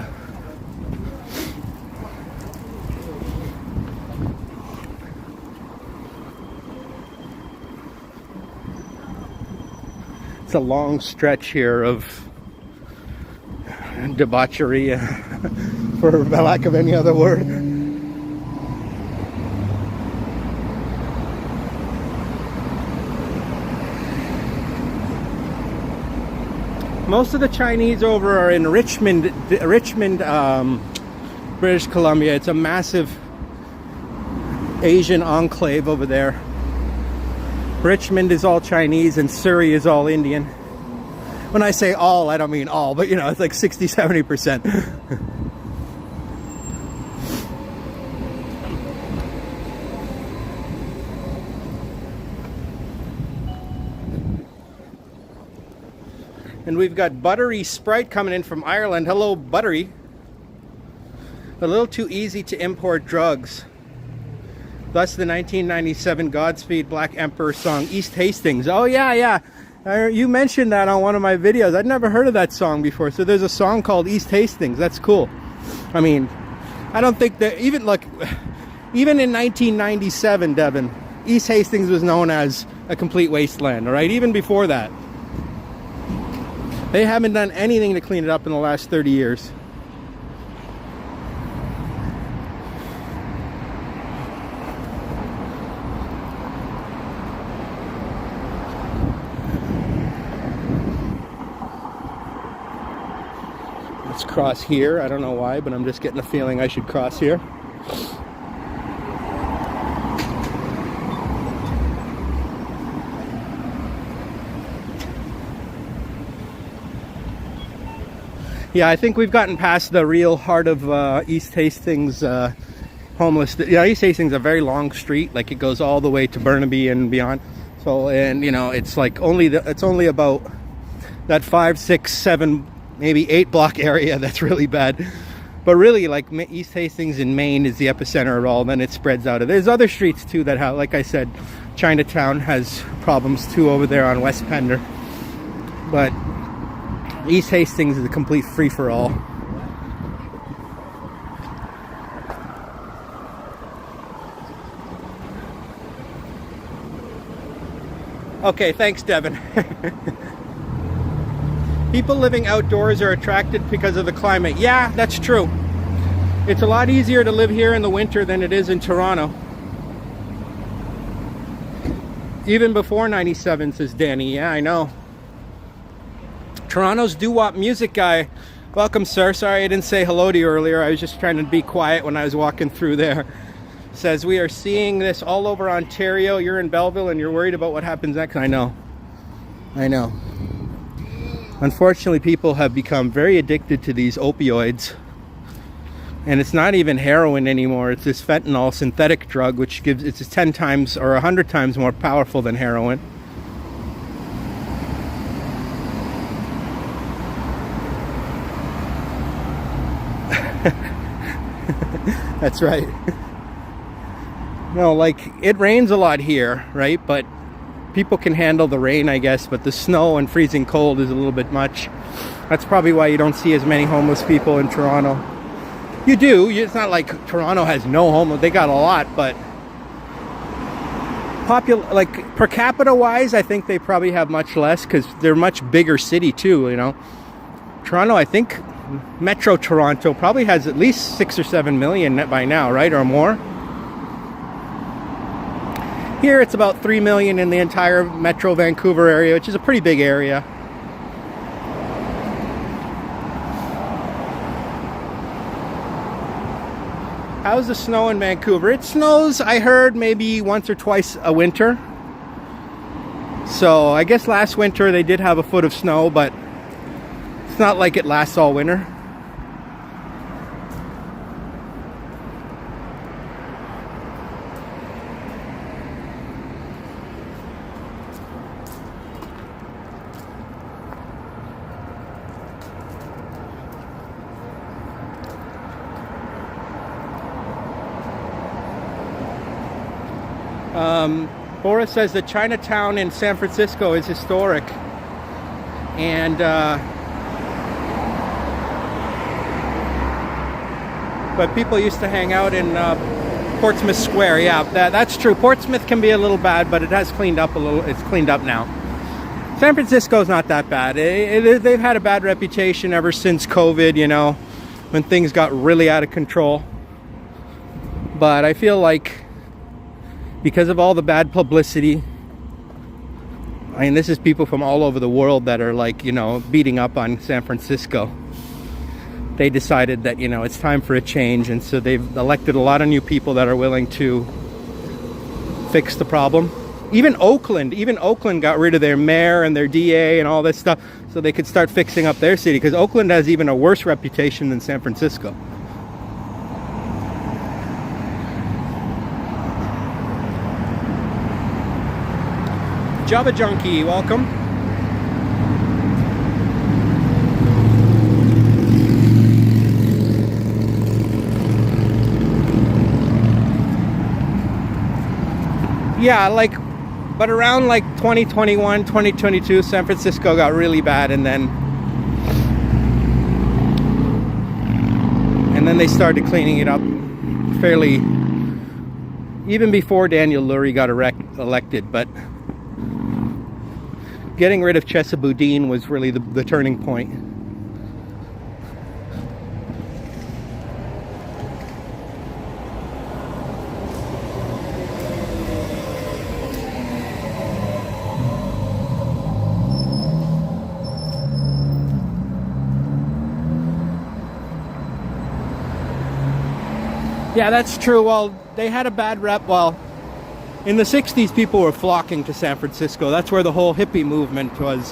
It's a long stretch here of debauchery, for lack of any other word. Most of the Chinese over are in Richmond, British Columbia. It's a massive Asian enclave over there. Richmond is all Chinese and Surrey is all Indian. When I say all, I don't mean all, but you know, it's like 60-70%. And we've got Buttery Sprite coming in from Ireland. Hello, Buttery. A little too easy to import drugs. Thus the 1997 Godspeed Black Emperor song, East Hastings. Oh yeah, yeah. You mentioned that on one of my videos. I'd never heard of that song before. So there's a song called East Hastings. That's cool. I mean, I don't think that even in 1997, Devin, East Hastings was known as a complete wasteland, all right? Even before that. They haven't done anything to clean it up in the last 30 years. Let's cross here. I don't know why, but I'm just getting a feeling I should cross here. Yeah, I think we've gotten past the real heart of East Hastings homeless. Yeah, East Hastings is a very long street. Like, it goes all the way to Burnaby and beyond. So, and you know, it's like it's only about that 5, 6, 7, maybe 8 block area that's really bad. But really, like, East Hastings in Maine is the epicenter of it all. Then it spreads out. There's other streets too that have, like I said, Chinatown has problems too over there on West Pender. But East Hastings is a complete free-for-all. Okay, thanks, Devin. People living outdoors are attracted because of the climate. Yeah, that's true. It's a lot easier to live here in the winter than it is in Toronto. Even before 97, says Danny. Yeah, I know. Toronto's doo-wop music guy. Welcome, sir. Sorry I didn't say hello to you earlier. I was just trying to be quiet when I was walking through there. Says, we are seeing this all over Ontario. You're in Belleville and you're worried about what happens next. I know. Unfortunately, people have become very addicted to these opioids. And it's not even heroin anymore. It's this fentanyl synthetic drug, which it's 10 times or 100 times more powerful than heroin. That's right. No, like, it rains a lot here, right? But people can handle the rain, I guess. But the snow and freezing cold is a little bit much. That's probably why you don't see as many homeless people in Toronto. You do. It's not like Toronto has no homeless. They got a lot, but like per capita wise, I think they probably have much less because they're a much bigger city too, you know. Toronto, I think Metro Toronto probably has at least 6 or 7 million by now, right? Or more. Here it's about 3 million in the entire Metro Vancouver area, which is a pretty big area. How's the snow in Vancouver? It snows, I heard, maybe once or twice a winter. So I guess last winter they did have a foot of snow, but it's not like it lasts all winter. Boris says that Chinatown in San Francisco is historic, and but people used to hang out in Portsmouth Square. Yeah, that's true. Portsmouth can be a little bad, but it has cleaned up a little. It's cleaned up now. San Francisco's not that bad. They've had a bad reputation ever since COVID, you know, when things got really out of control. But I feel like because of all the bad publicity, I mean, this is people from all over the world that are, like, you know, beating up on San Francisco. they decided that, you know, it's time for a change, and so they've elected a lot of new people that are willing to fix the problem. Even Oakland got rid of their mayor and their DA and all this stuff so they could start fixing up their city, because Oakland has even a worse reputation than San Francisco. Java Junkie, welcome. Yeah, like, but around like 2021, 2022, San Francisco got really bad, and then they started cleaning it up fairly, even before Daniel Lurie got elected. But getting rid of Chesa Boudin was really the turning point. Yeah, that's true. Well, they had a bad rep. Well, in the 60s, people were flocking to San Francisco. That's where the whole hippie movement was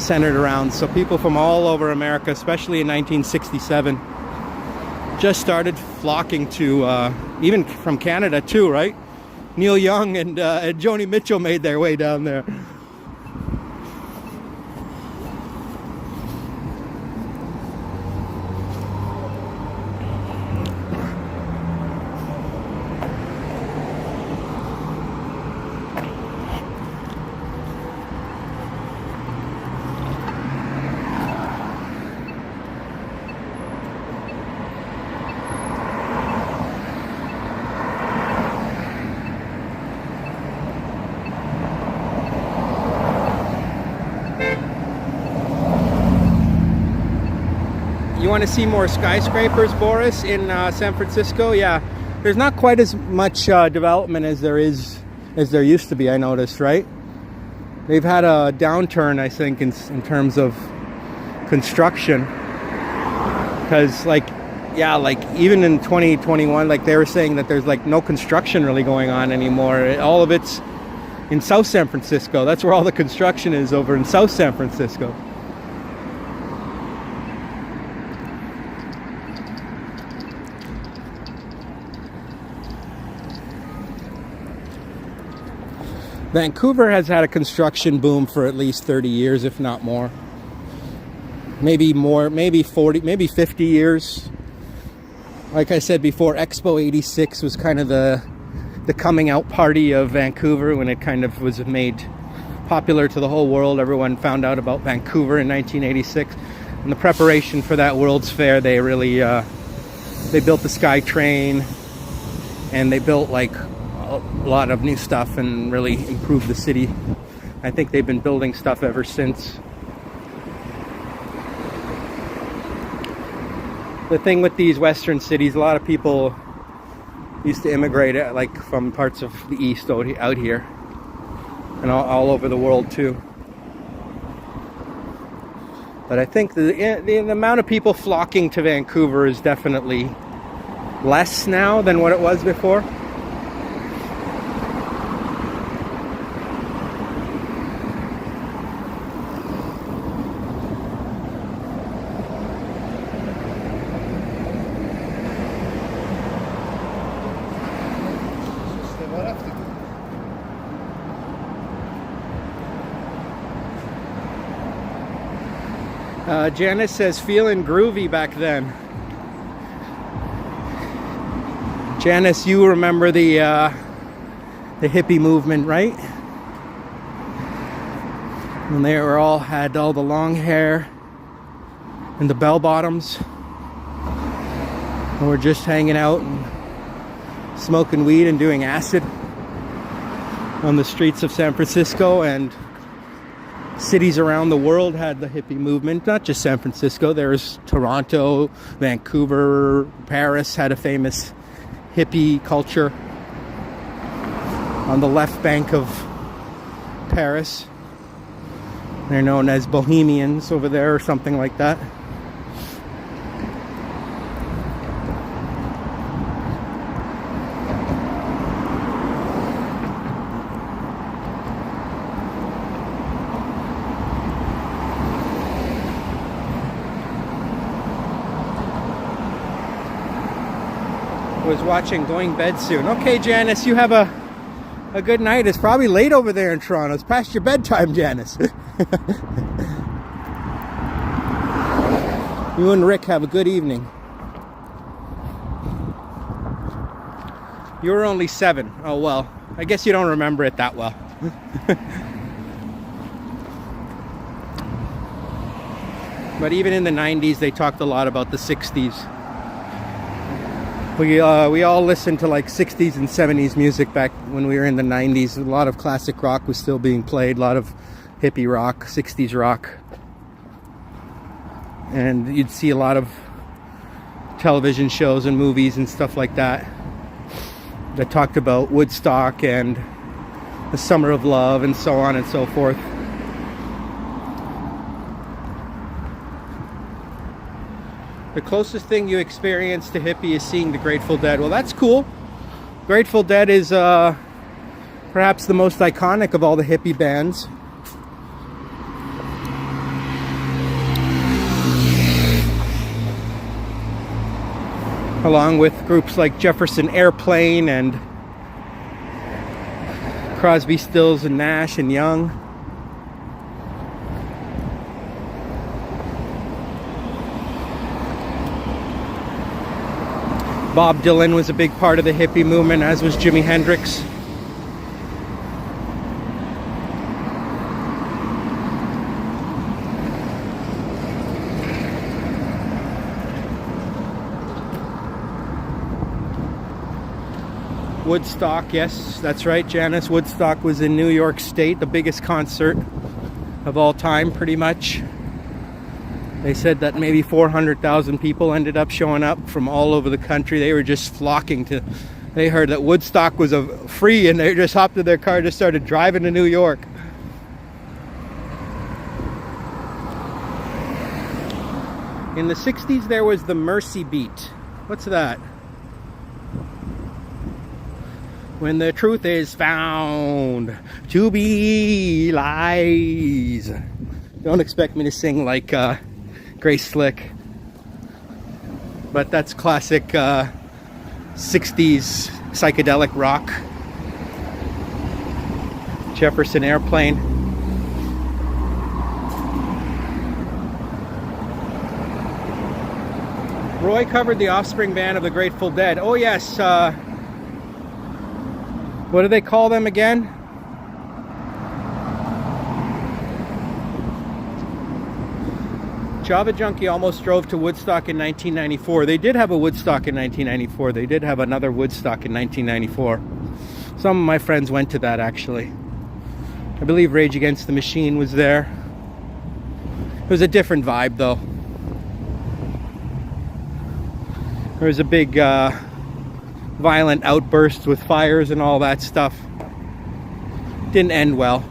centered around. So people from all over America, especially in 1967, just started flocking to, even from Canada too, right? Neil Young and Joni Mitchell made their way down there. You want to see more skyscrapers, Boris, in San Francisco? Yeah, there's not quite as much development as there used to be, I noticed, right? They've had a downturn, I think, in terms of construction. Because, like, yeah, like, even in 2021, like, they were saying that there's, like, no construction really going on anymore. All of it's in South San Francisco. That's where all the construction is, over in South San Francisco. Vancouver has had a construction boom for at least 30 years, if not more. Maybe more, maybe 40, maybe 50 years. Like I said before, Expo 86 was kind of the coming out party of Vancouver, when it kind of was made popular to the whole world. Everyone found out about Vancouver in 1986. In the preparation for that World's Fair, they really, they built the SkyTrain, and they built like a lot of new stuff and really improved the city. I think they've been building stuff ever since. The thing with these western cities, a lot of people used to immigrate like from parts of the east out here, and all over the world too. But I think the amount of people flocking to Vancouver is definitely less now than what it was before. Janice says, feeling groovy back then. Janice, you remember the hippie movement, right? When they were had all the long hair and the bell bottoms, and we're just hanging out and smoking weed and doing acid on the streets of San Francisco. And cities around the world had the hippie movement, not just San Francisco. There's Toronto, Vancouver, Paris had a famous hippie culture on the left bank of Paris. They're known as Bohemians over there, or something like that. watching Going Bed Soon. Okay, Janice, you have a good night. It's probably late over there in Toronto. It's past your bedtime, Janice. You and Rick have a good evening. You were only 7. Oh, well, I guess you don't remember it that well. But even in the 90s, they talked a lot about the 60s. We all listened to like 60s and 70s music back when we were in the 90s. A lot of classic rock was still being played, a lot of hippie rock, 60s rock. And you'd see a lot of television shows and movies and stuff like that that talked about Woodstock and the Summer of Love and so on and so forth. The closest thing you experience to hippie is seeing the Grateful Dead. Well, that's cool. Grateful Dead is perhaps the most iconic of all the hippie bands. Along with groups like Jefferson Airplane and Crosby, Stills and Nash and Young. Bob Dylan was a big part of the hippie movement, as was Jimi Hendrix. Woodstock, yes, that's right, Janice. Woodstock was in New York State, the biggest concert of all time, pretty much. They said that maybe 400,000 people ended up showing up from all over the country. They were just flocking to... They heard that Woodstock was free, and they just hopped in their car and just started driving to New York. In the 60s, there was the Mercy Beat. What's that? When the truth is found to be lies. Don't expect me to sing like Grace Slick, but that's classic 60s psychedelic rock. Jefferson Airplane. Roy covered the Offspring band of the Grateful Dead. Oh yes, what do they call them again? Java Junkie almost drove to Woodstock in 1994. They did have a Woodstock in 1994. They did have another Woodstock in 1994. Some of my friends went to that, actually. I believe Rage Against the Machine was there. It was a different vibe, though. There was a big violent outburst with fires and all that stuff. Didn't end well.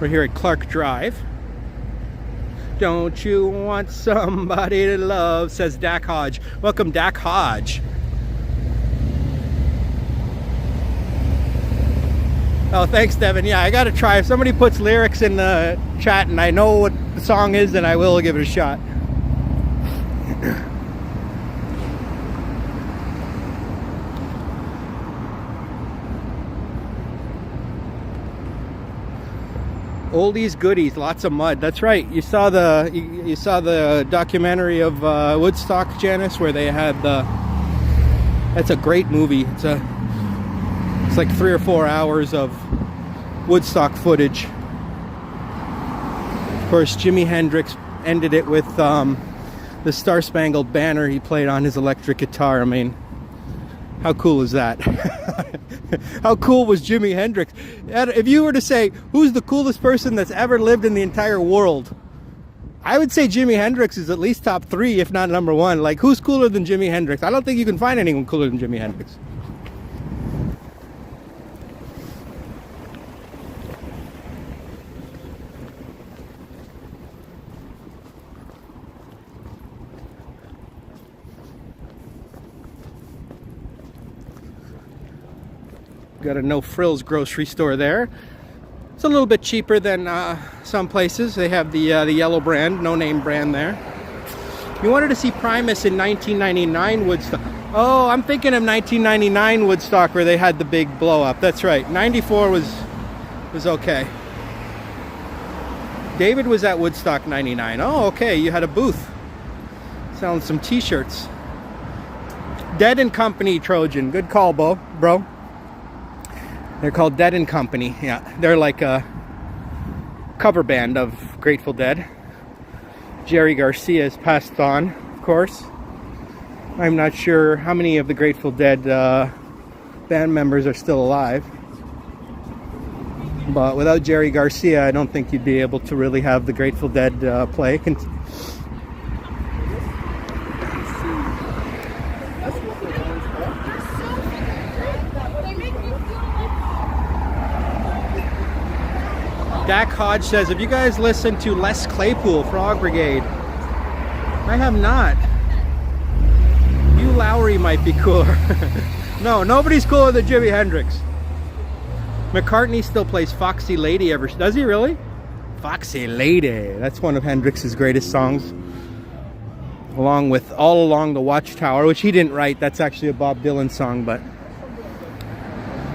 We're here at Clark Drive. Don't you want somebody to love, says Dak Hodge. Welcome, Dak Hodge. Oh, thanks, Devin. Yeah, I gotta try. If somebody puts lyrics in the chat and I know what the song is, then I will give it a shot. Oldies goodies, lots of mud. That's right. You saw the documentary of Woodstock, Janice, where they had the. That's a great movie. It's like 3 or 4 hours of Woodstock footage. Of course, Jimi Hendrix ended it with the Star Spangled Banner he played on his electric guitar. I mean, how cool is that? How cool was Jimi Hendrix? If you were to say, who's the coolest person that's ever lived in the entire world? I would say Jimi Hendrix is at least top 3, if not number 1. Like, who's cooler than Jimi Hendrix? I don't think you can find anyone cooler than Jimi Hendrix. Got a no frills grocery store there. It's a little bit cheaper than some places. They have the yellow brand, no name brand there. You wanted to see Primus in 1999 Woodstock. Oh, I'm thinking of 1999 Woodstock where they had the big blow up. That's right. 94 was okay. David was at Woodstock 99. Oh, okay. You had a booth selling some t-shirts. Dead and Company, Trojan. Good call, bro. They're called Dead and Company. Yeah, they're like a cover band of Grateful Dead. Jerry Garcia has passed on, of course. I'm not sure how many of the Grateful Dead band members are still alive. But without Jerry Garcia, I don't think you'd be able to really have the Grateful Dead play. Dak Hodge says, have you guys listened to Les Claypool, Frog Brigade? I have not. Hugh Lowry might be cooler. No, nobody's cooler than Jimi Hendrix. McCartney still plays Foxy Lady does he really? Foxy Lady. That's one of Hendrix's greatest songs. Along with All Along the Watchtower, which he didn't write. That's actually a Bob Dylan song, but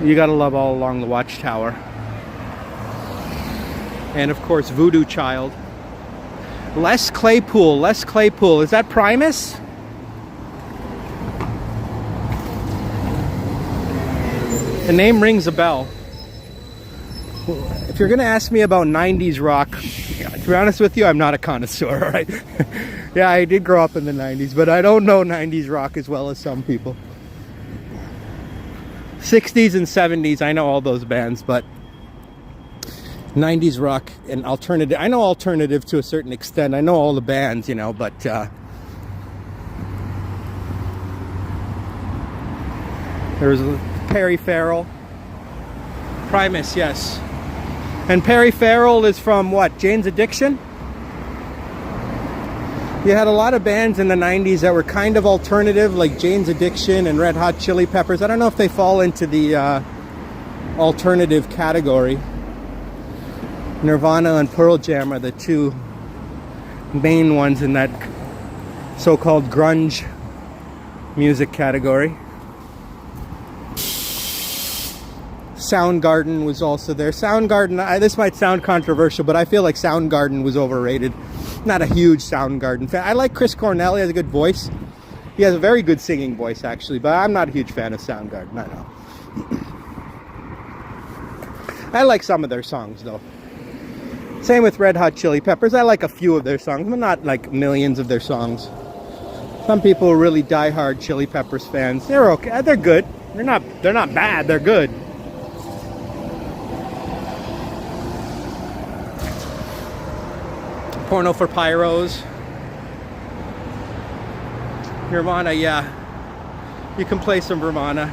you gotta love All Along the Watchtower. And of course, Voodoo Child. Les Claypool. Is that Primus? The name rings a bell. If you're going to ask me about 90s rock, to be honest with you, I'm not a connoisseur, all right? Yeah, I did grow up in the 90s, but I don't know 90s rock as well as some people. 60s and 70s, I know all those bands, but 90s rock and alternative, I know alternative to a certain extent. I know all the bands, you know, but there was Perry Farrell. Primus, yes. And Perry Farrell is from what? Jane's Addiction? You had a lot of bands in the 90s that were kind of alternative, like Jane's Addiction and Red Hot Chili Peppers. I don't know if they fall into the alternative category. Nirvana and Pearl Jam are the two main ones in that so-called grunge music category. Soundgarden was also there. Soundgarden, this might sound controversial, but I feel like Soundgarden was overrated. Not a huge Soundgarden fan. I like Chris Cornell. He has a good voice. He has a very good singing voice, actually, but I'm not a huge fan of Soundgarden. I know. I like some of their songs, though. Same with Red Hot Chili Peppers. I like a few of their songs, but not like millions of their songs. Some people are really diehard Chili Peppers fans. They're okay. They're good. They're not bad. They're good. Porno for Pyros. Nirvana, yeah. You can play some Nirvana.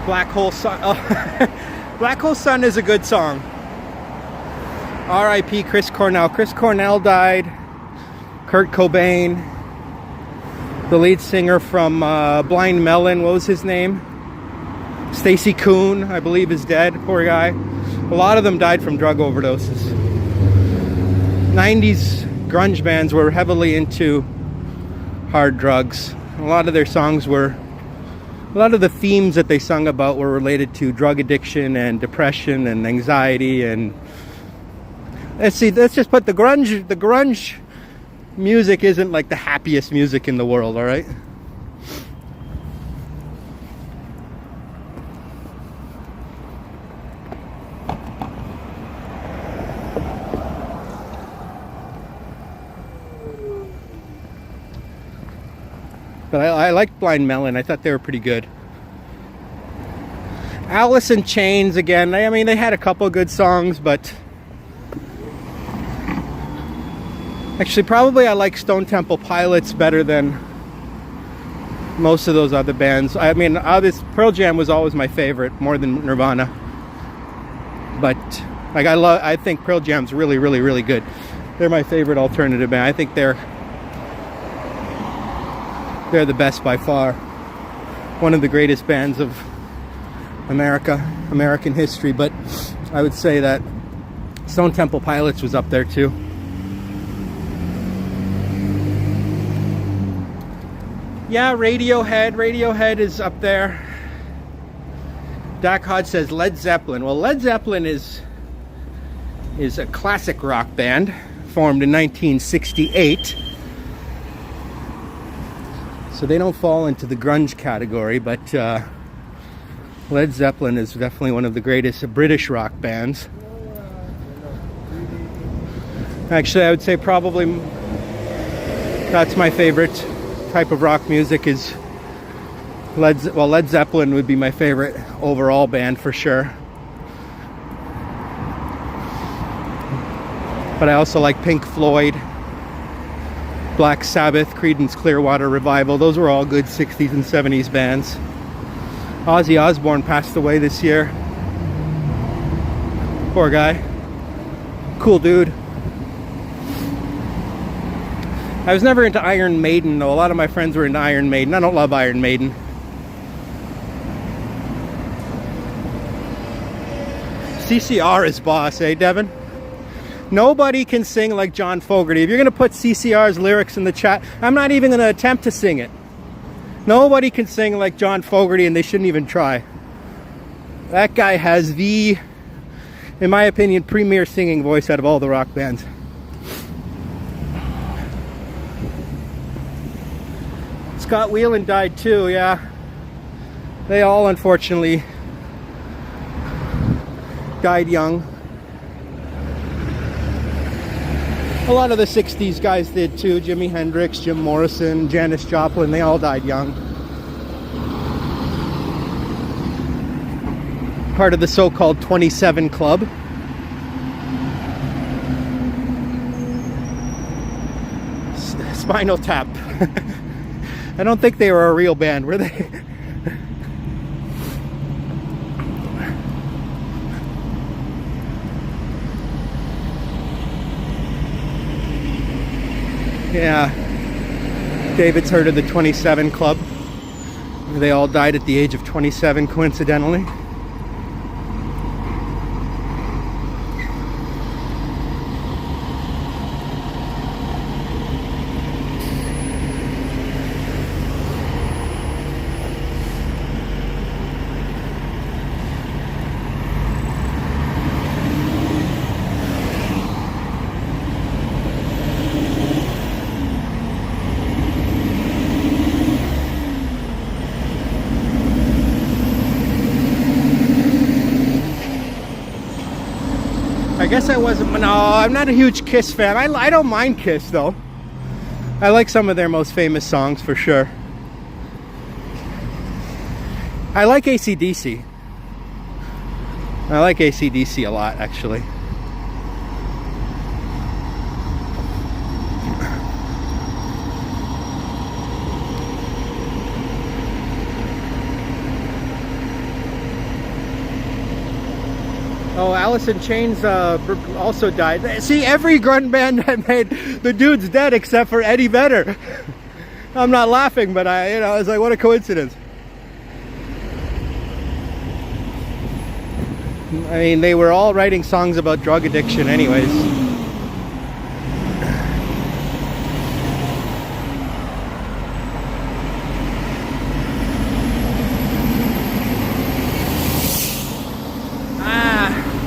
Black Hole Sun. Oh. Black Hole Sun is a good song. R.I.P. Chris Cornell. Chris Cornell died. Kurt Cobain. The lead singer from Blind Melon, what was his name? Stacy Kuhn, I believe, is dead. Poor guy. A lot of them died from drug overdoses. 90s grunge bands were heavily into hard drugs. A lot of their songs were, a lot of the themes that they sung about were related to drug addiction and depression and anxiety. And let's just put the grunge music isn't like the happiest music in the world, all right? But I liked Blind Melon. I thought they were pretty good. Alice in Chains, again, I mean, they had a couple good songs, but actually, probably I like Stone Temple Pilots better than most of those other bands. I mean, Pearl Jam was always my favorite, more than Nirvana. But like, I think Pearl Jam's really, really, really good. They're my favorite alternative band. I think they're the best by far. One of the greatest bands of American history. But I would say that Stone Temple Pilots was up there too. Yeah, Radiohead is up there. Dak Hod says Led Zeppelin. Well, Led Zeppelin is a classic rock band formed in 1968. So they don't fall into the grunge category, but Led Zeppelin is definitely one of the greatest British rock bands. Actually, I would say probably that's my favorite type of rock music is Led Zeppelin would be my favorite overall band for sure. But I also like Pink Floyd, Black Sabbath, Creedence Clearwater Revival. Those were all good 60s and 70s bands. Ozzy Osbourne passed away this year. Poor guy. Cool dude. I was never into Iron Maiden, though. A lot of my friends were into Iron Maiden. I don't love Iron Maiden. CCR is boss, eh, Devin? Nobody can sing like John Fogerty. If you're going to put CCR's lyrics in the chat, I'm not even going to attempt to sing it. Nobody can sing like John Fogerty, and they shouldn't even try. That guy has the, in my opinion, premier singing voice out of all the rock bands. Scott Weiland died too, yeah. They all unfortunately died young. A lot of the 60s guys did too. Jimi Hendrix, Jim Morrison, Janis Joplin, they all died young. Part of the so-called 27 Club. Spinal Tap. I don't think they were a real band, were they? Yeah. David's heard of the 27 Club. They all died at the age of 27, coincidentally. I guess I wasn't, no, I'm not a huge Kiss fan. I don't mind Kiss though. I like some of their most famous songs for sure. I like AC/DC. I like AC/DC a lot, actually. Oh, Alice in Chains also died. See, every grunge band that made, the dude's dead except for Eddie Vedder. I'm not laughing, but I was like, what a coincidence. I mean, they were all writing songs about drug addiction anyways.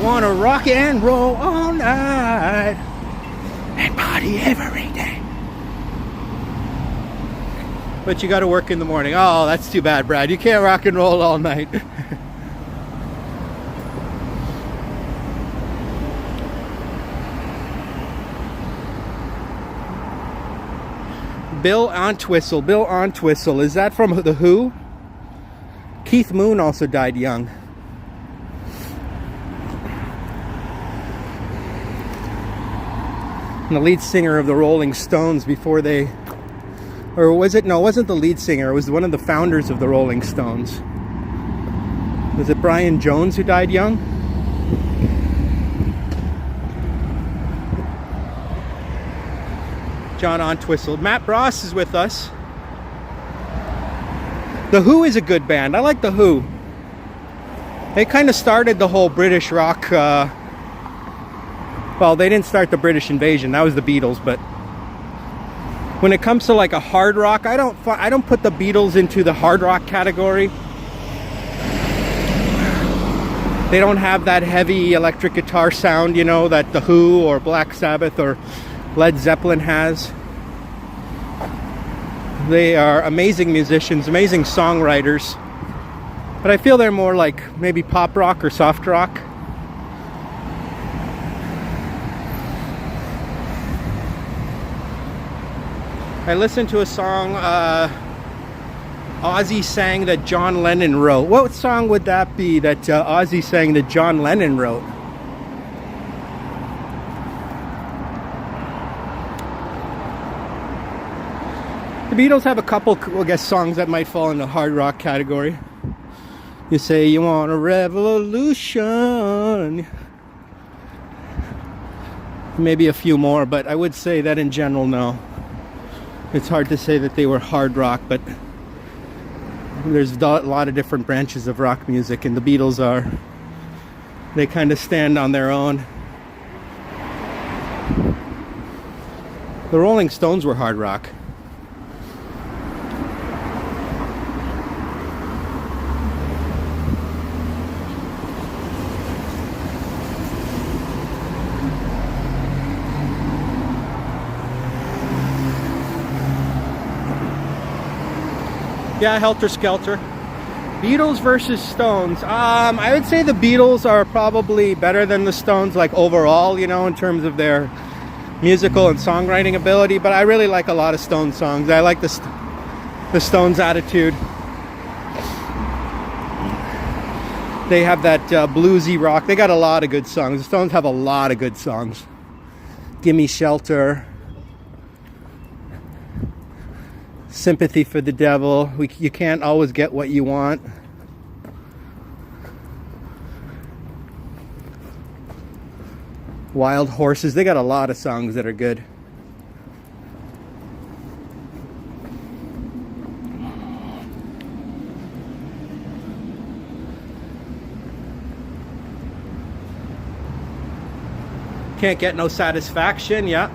Wanna rock and roll all night and party every day. But you gotta work in the morning. Oh, that's too bad, Brad. You can't rock and roll all night. Bill Entwistle. Bill Entwistle. Is that from The Who? Keith Moon also died young. And the lead singer of the Rolling Stones before they, or was it? No, it wasn't the lead singer. It was one of the founders of the Rolling Stones. Was it Brian Jones who died young? John Entwistle. Matt Bross is with us. The Who is a good band. I like The Who. They kind of started the whole British rock. Well, they didn't start the British invasion. That was the Beatles. But when it comes to like a hard rock, I don't put the Beatles into the hard rock category. They don't have that heavy electric guitar sound, you know, that The Who or Black Sabbath or Led Zeppelin has. They are amazing musicians, amazing songwriters. But I feel they're more like maybe pop rock or soft rock. I listened to a song Ozzy sang that John Lennon wrote. What song would that be that Ozzy sang that John Lennon wrote? The Beatles have a couple, I guess, songs that might fall in the hard rock category. You say you want a revolution. Maybe a few more, but I would say that in general, no. It's hard to say that they were hard rock, but there's a lot of different branches of rock music, and the Beatles are, they kind of stand on their own. The Rolling Stones were hard rock. Yeah, Helter Skelter. Beatles versus Stones. I would say the Beatles are probably better than the Stones, like overall, you know, in terms of their musical and songwriting ability. But I really like a lot of Stones songs. I like the Stones attitude. They have that bluesy rock. They got a lot of good songs. The Stones have a lot of good songs. Gimme Shelter. Sympathy for the Devil. You can't always get what you want. Wild Horses. They got a lot of songs that are good. Can't Get No Satisfaction. Yeah.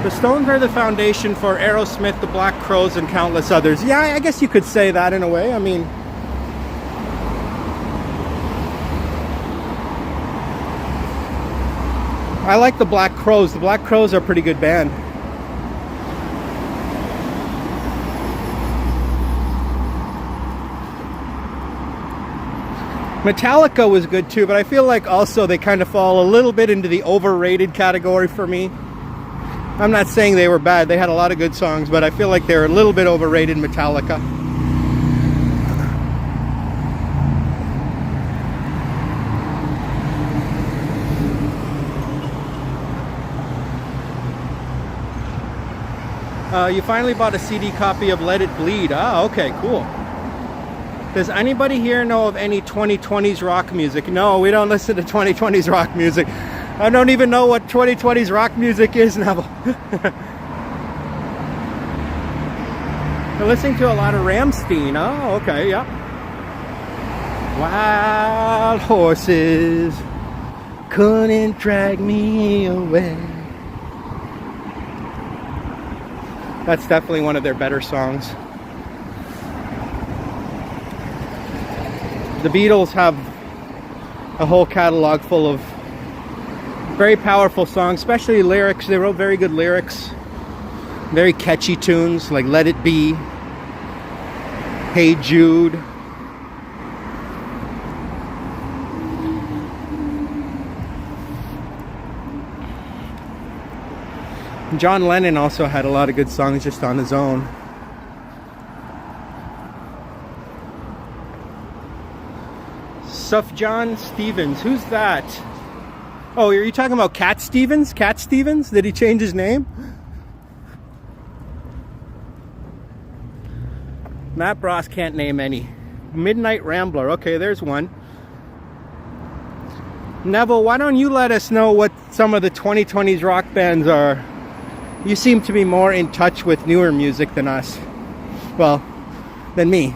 The Stones are the foundation for Aerosmith, the Black Crowes, and countless others. Yeah, I guess you could say that in a way. I mean, I like the Black Crowes. The Black Crowes are a pretty good band. Metallica was good too, but I feel like also they kind of fall a little bit into the overrated category for me. I'm not saying they were bad. They had a lot of good songs, but I feel like they're a little bit overrated, Metallica. You finally bought a CD copy of Let It Bleed. Ah, okay, cool. Does anybody here know of any 2020s rock music? No, we don't listen to 2020s rock music. I don't even know what 2020s rock music is now. We're listening to a lot of Rammstein. Oh, okay, yeah. Wild horses couldn't drag me away. That's definitely one of their better songs. The Beatles have a whole catalog full of very powerful songs, especially lyrics. They wrote very good lyrics, very catchy tunes like Let It Be, Hey Jude. John Lennon also had a lot of good songs just on his own. Sufjan Stevens, who's that? Oh, are you talking about Cat Stevens? Cat Stevens? Did he change his name? Matt Bross can't name any. Midnight Rambler. Okay, there's one. Neville, why don't you let us know what some of the 2020s rock bands are? You seem to be more in touch with newer music than us. Well, than me.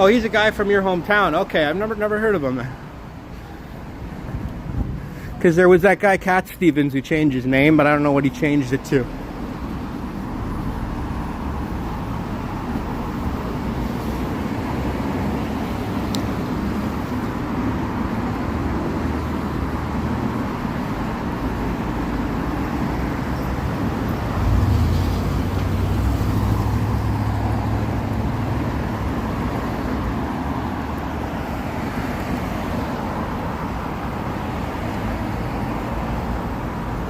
Oh, he's a guy from your hometown. Okay, I've never heard of him. Because there was that guy, Cat Stevens, who changed his name, but I don't know what he changed it to.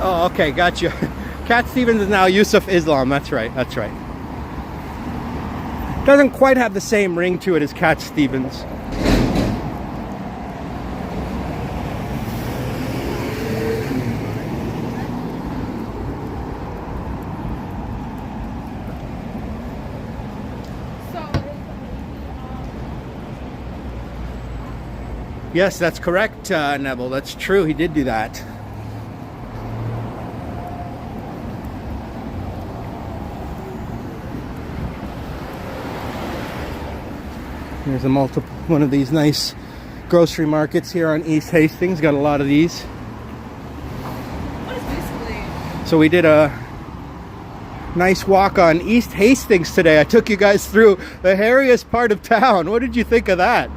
Oh, okay, gotcha. Cat Stevens is now Yusuf Islam. That's right, that's right. Doesn't quite have the same ring to it as Cat Stevens. Yes, that's correct, Neville. That's true. He did do that. There's a one of these nice grocery markets here on East Hastings. Got a lot of these. What is basically? So we did a nice walk on East Hastings today. I took you guys through the hairiest part of town. What did you think of that?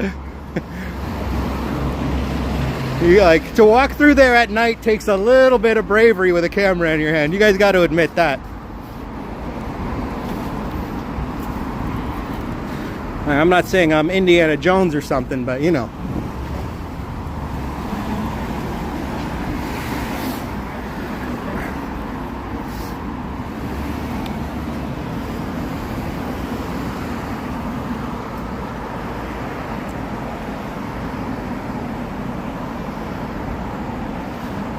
Like, to walk through there at night takes a little bit of bravery with a camera in your hand. You guys got to admit that. I'm not saying I'm Indiana Jones or something, but you know.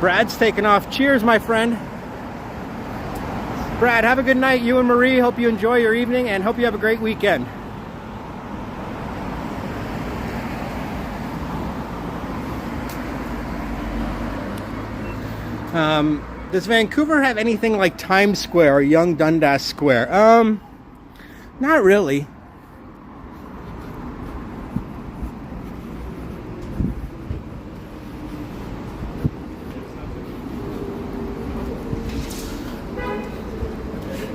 Brad's taking off. Cheers, my friend. Brad, have a good night. You and Marie, hope you enjoy your evening and hope you have a great weekend. Does Vancouver have anything like Times Square or Young Dundas Square? Not really.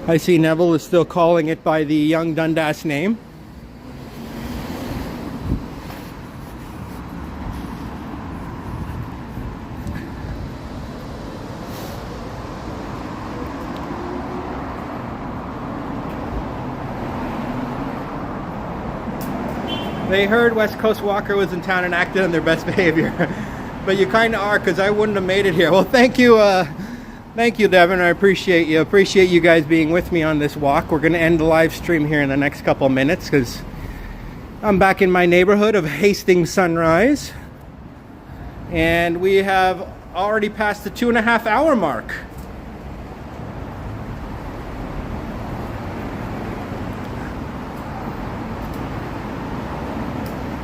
I see Neville is still calling it by the Young Dundas name. They heard West Coast Walker was in town and acted on their best behavior. But you kind of are, because I wouldn't have made it here. Well, thank you, Devin. I appreciate you. Appreciate you guys being with me on this walk. We're going to end the live stream here in the next couple of minutes, because I'm back in my neighborhood of Hastings Sunrise. And we have already passed the 2.5 hour mark.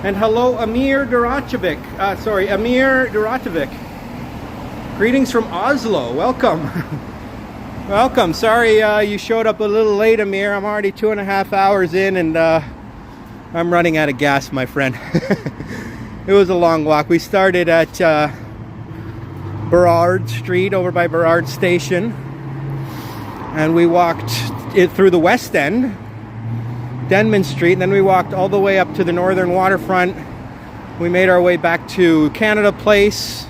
And hello, Amir Duratovic. Amir Duratovic. Greetings from Oslo. Welcome. Welcome. Sorry you showed up a little late, Amir. I'm already 2.5 hours in and I'm running out of gas, my friend. It was a long walk. We started at Burrard Street over by Burrard Station. And we walked it through the West End. Denman Street, and then we walked all the way up to the northern waterfront. We made our way back to Canada Place,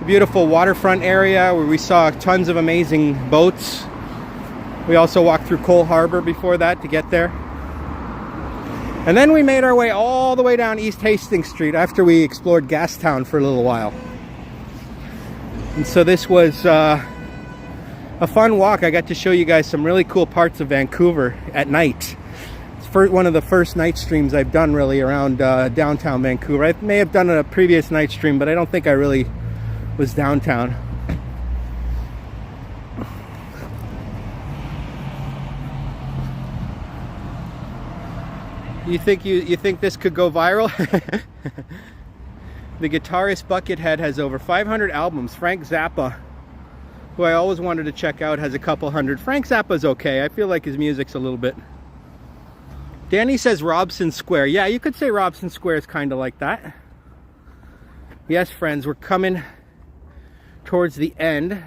a beautiful waterfront area where we saw tons of amazing boats. We also walked through Cole Harbor before that to get there. And then we made our way all the way down East Hastings Street after we explored Gastown for a little while. And so this was a fun walk. I got to show you guys some really cool parts of Vancouver at night. One of the first night streams I've done really around downtown Vancouver. I may have done a previous night stream, but I don't think I really was downtown. You think this could go viral? The guitarist Buckethead has over 500 albums. Frank Zappa, who I always wanted to check out, has a couple hundred. Frank Zappa's okay. I feel like his music's a little bit Danny says Robson Square. Yeah, you could say Robson Square is kind of like that. Yes, friends, we're coming towards the end.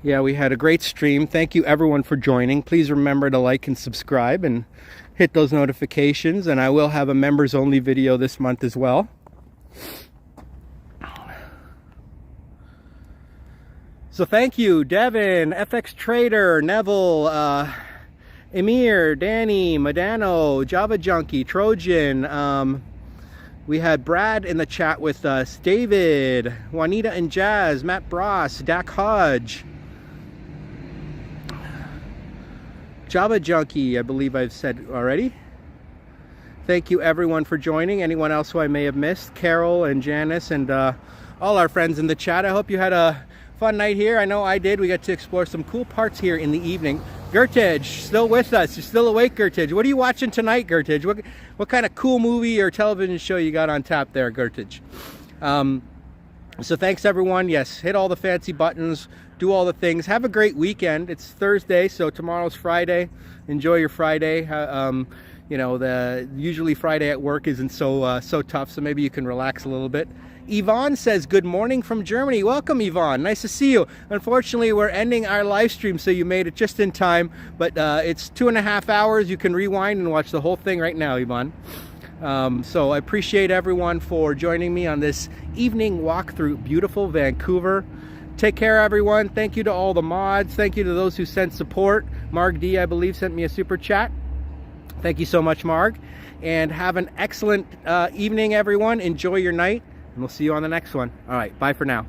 Yeah, we had a great stream. Thank you everyone for joining. Please remember to like and subscribe and hit those notifications. And I will have a members only video this month as well. So thank you, Devin, FX Trader, Neville, Emir, Danny, Madano, Java Junkie, Trojan. We had Brad in the chat with us, David, Juanita and Jazz, Matt Bross, Dak Hodge, Java Junkie, I believe I've said already. Thank you everyone for joining. Anyone else who I may have missed, Carol and Janice and all our friends in the chat. I hope you had a fun night here. I know I did. We got to explore some cool parts here in the evening. Gertage, still with us. You're still awake, Gertage. What are you watching tonight, Gertage? What kind of cool movie or television show you got on tap there, Gertage? So thanks, everyone. Yes, hit all the fancy buttons. Do all the things. Have a great weekend. It's Thursday, so tomorrow's Friday. Enjoy your Friday. You know, usually Friday at work isn't so tough, so maybe you can relax a little bit. Yvonne says, good morning from Germany. Welcome, Yvonne. Nice to see you. Unfortunately, we're ending our live stream, so you made it just in time. But it's 2.5 hours. You can rewind and watch the whole thing right now, Yvonne. So I appreciate everyone for joining me on this evening walk through beautiful Vancouver. Take care, everyone. Thank you to all the mods. Thank you to those who sent support. Marg D, I believe, sent me a super chat. Thank you so much, Marg. And have an excellent evening, everyone. Enjoy your night. And we'll see you on the next one. All right, bye for now.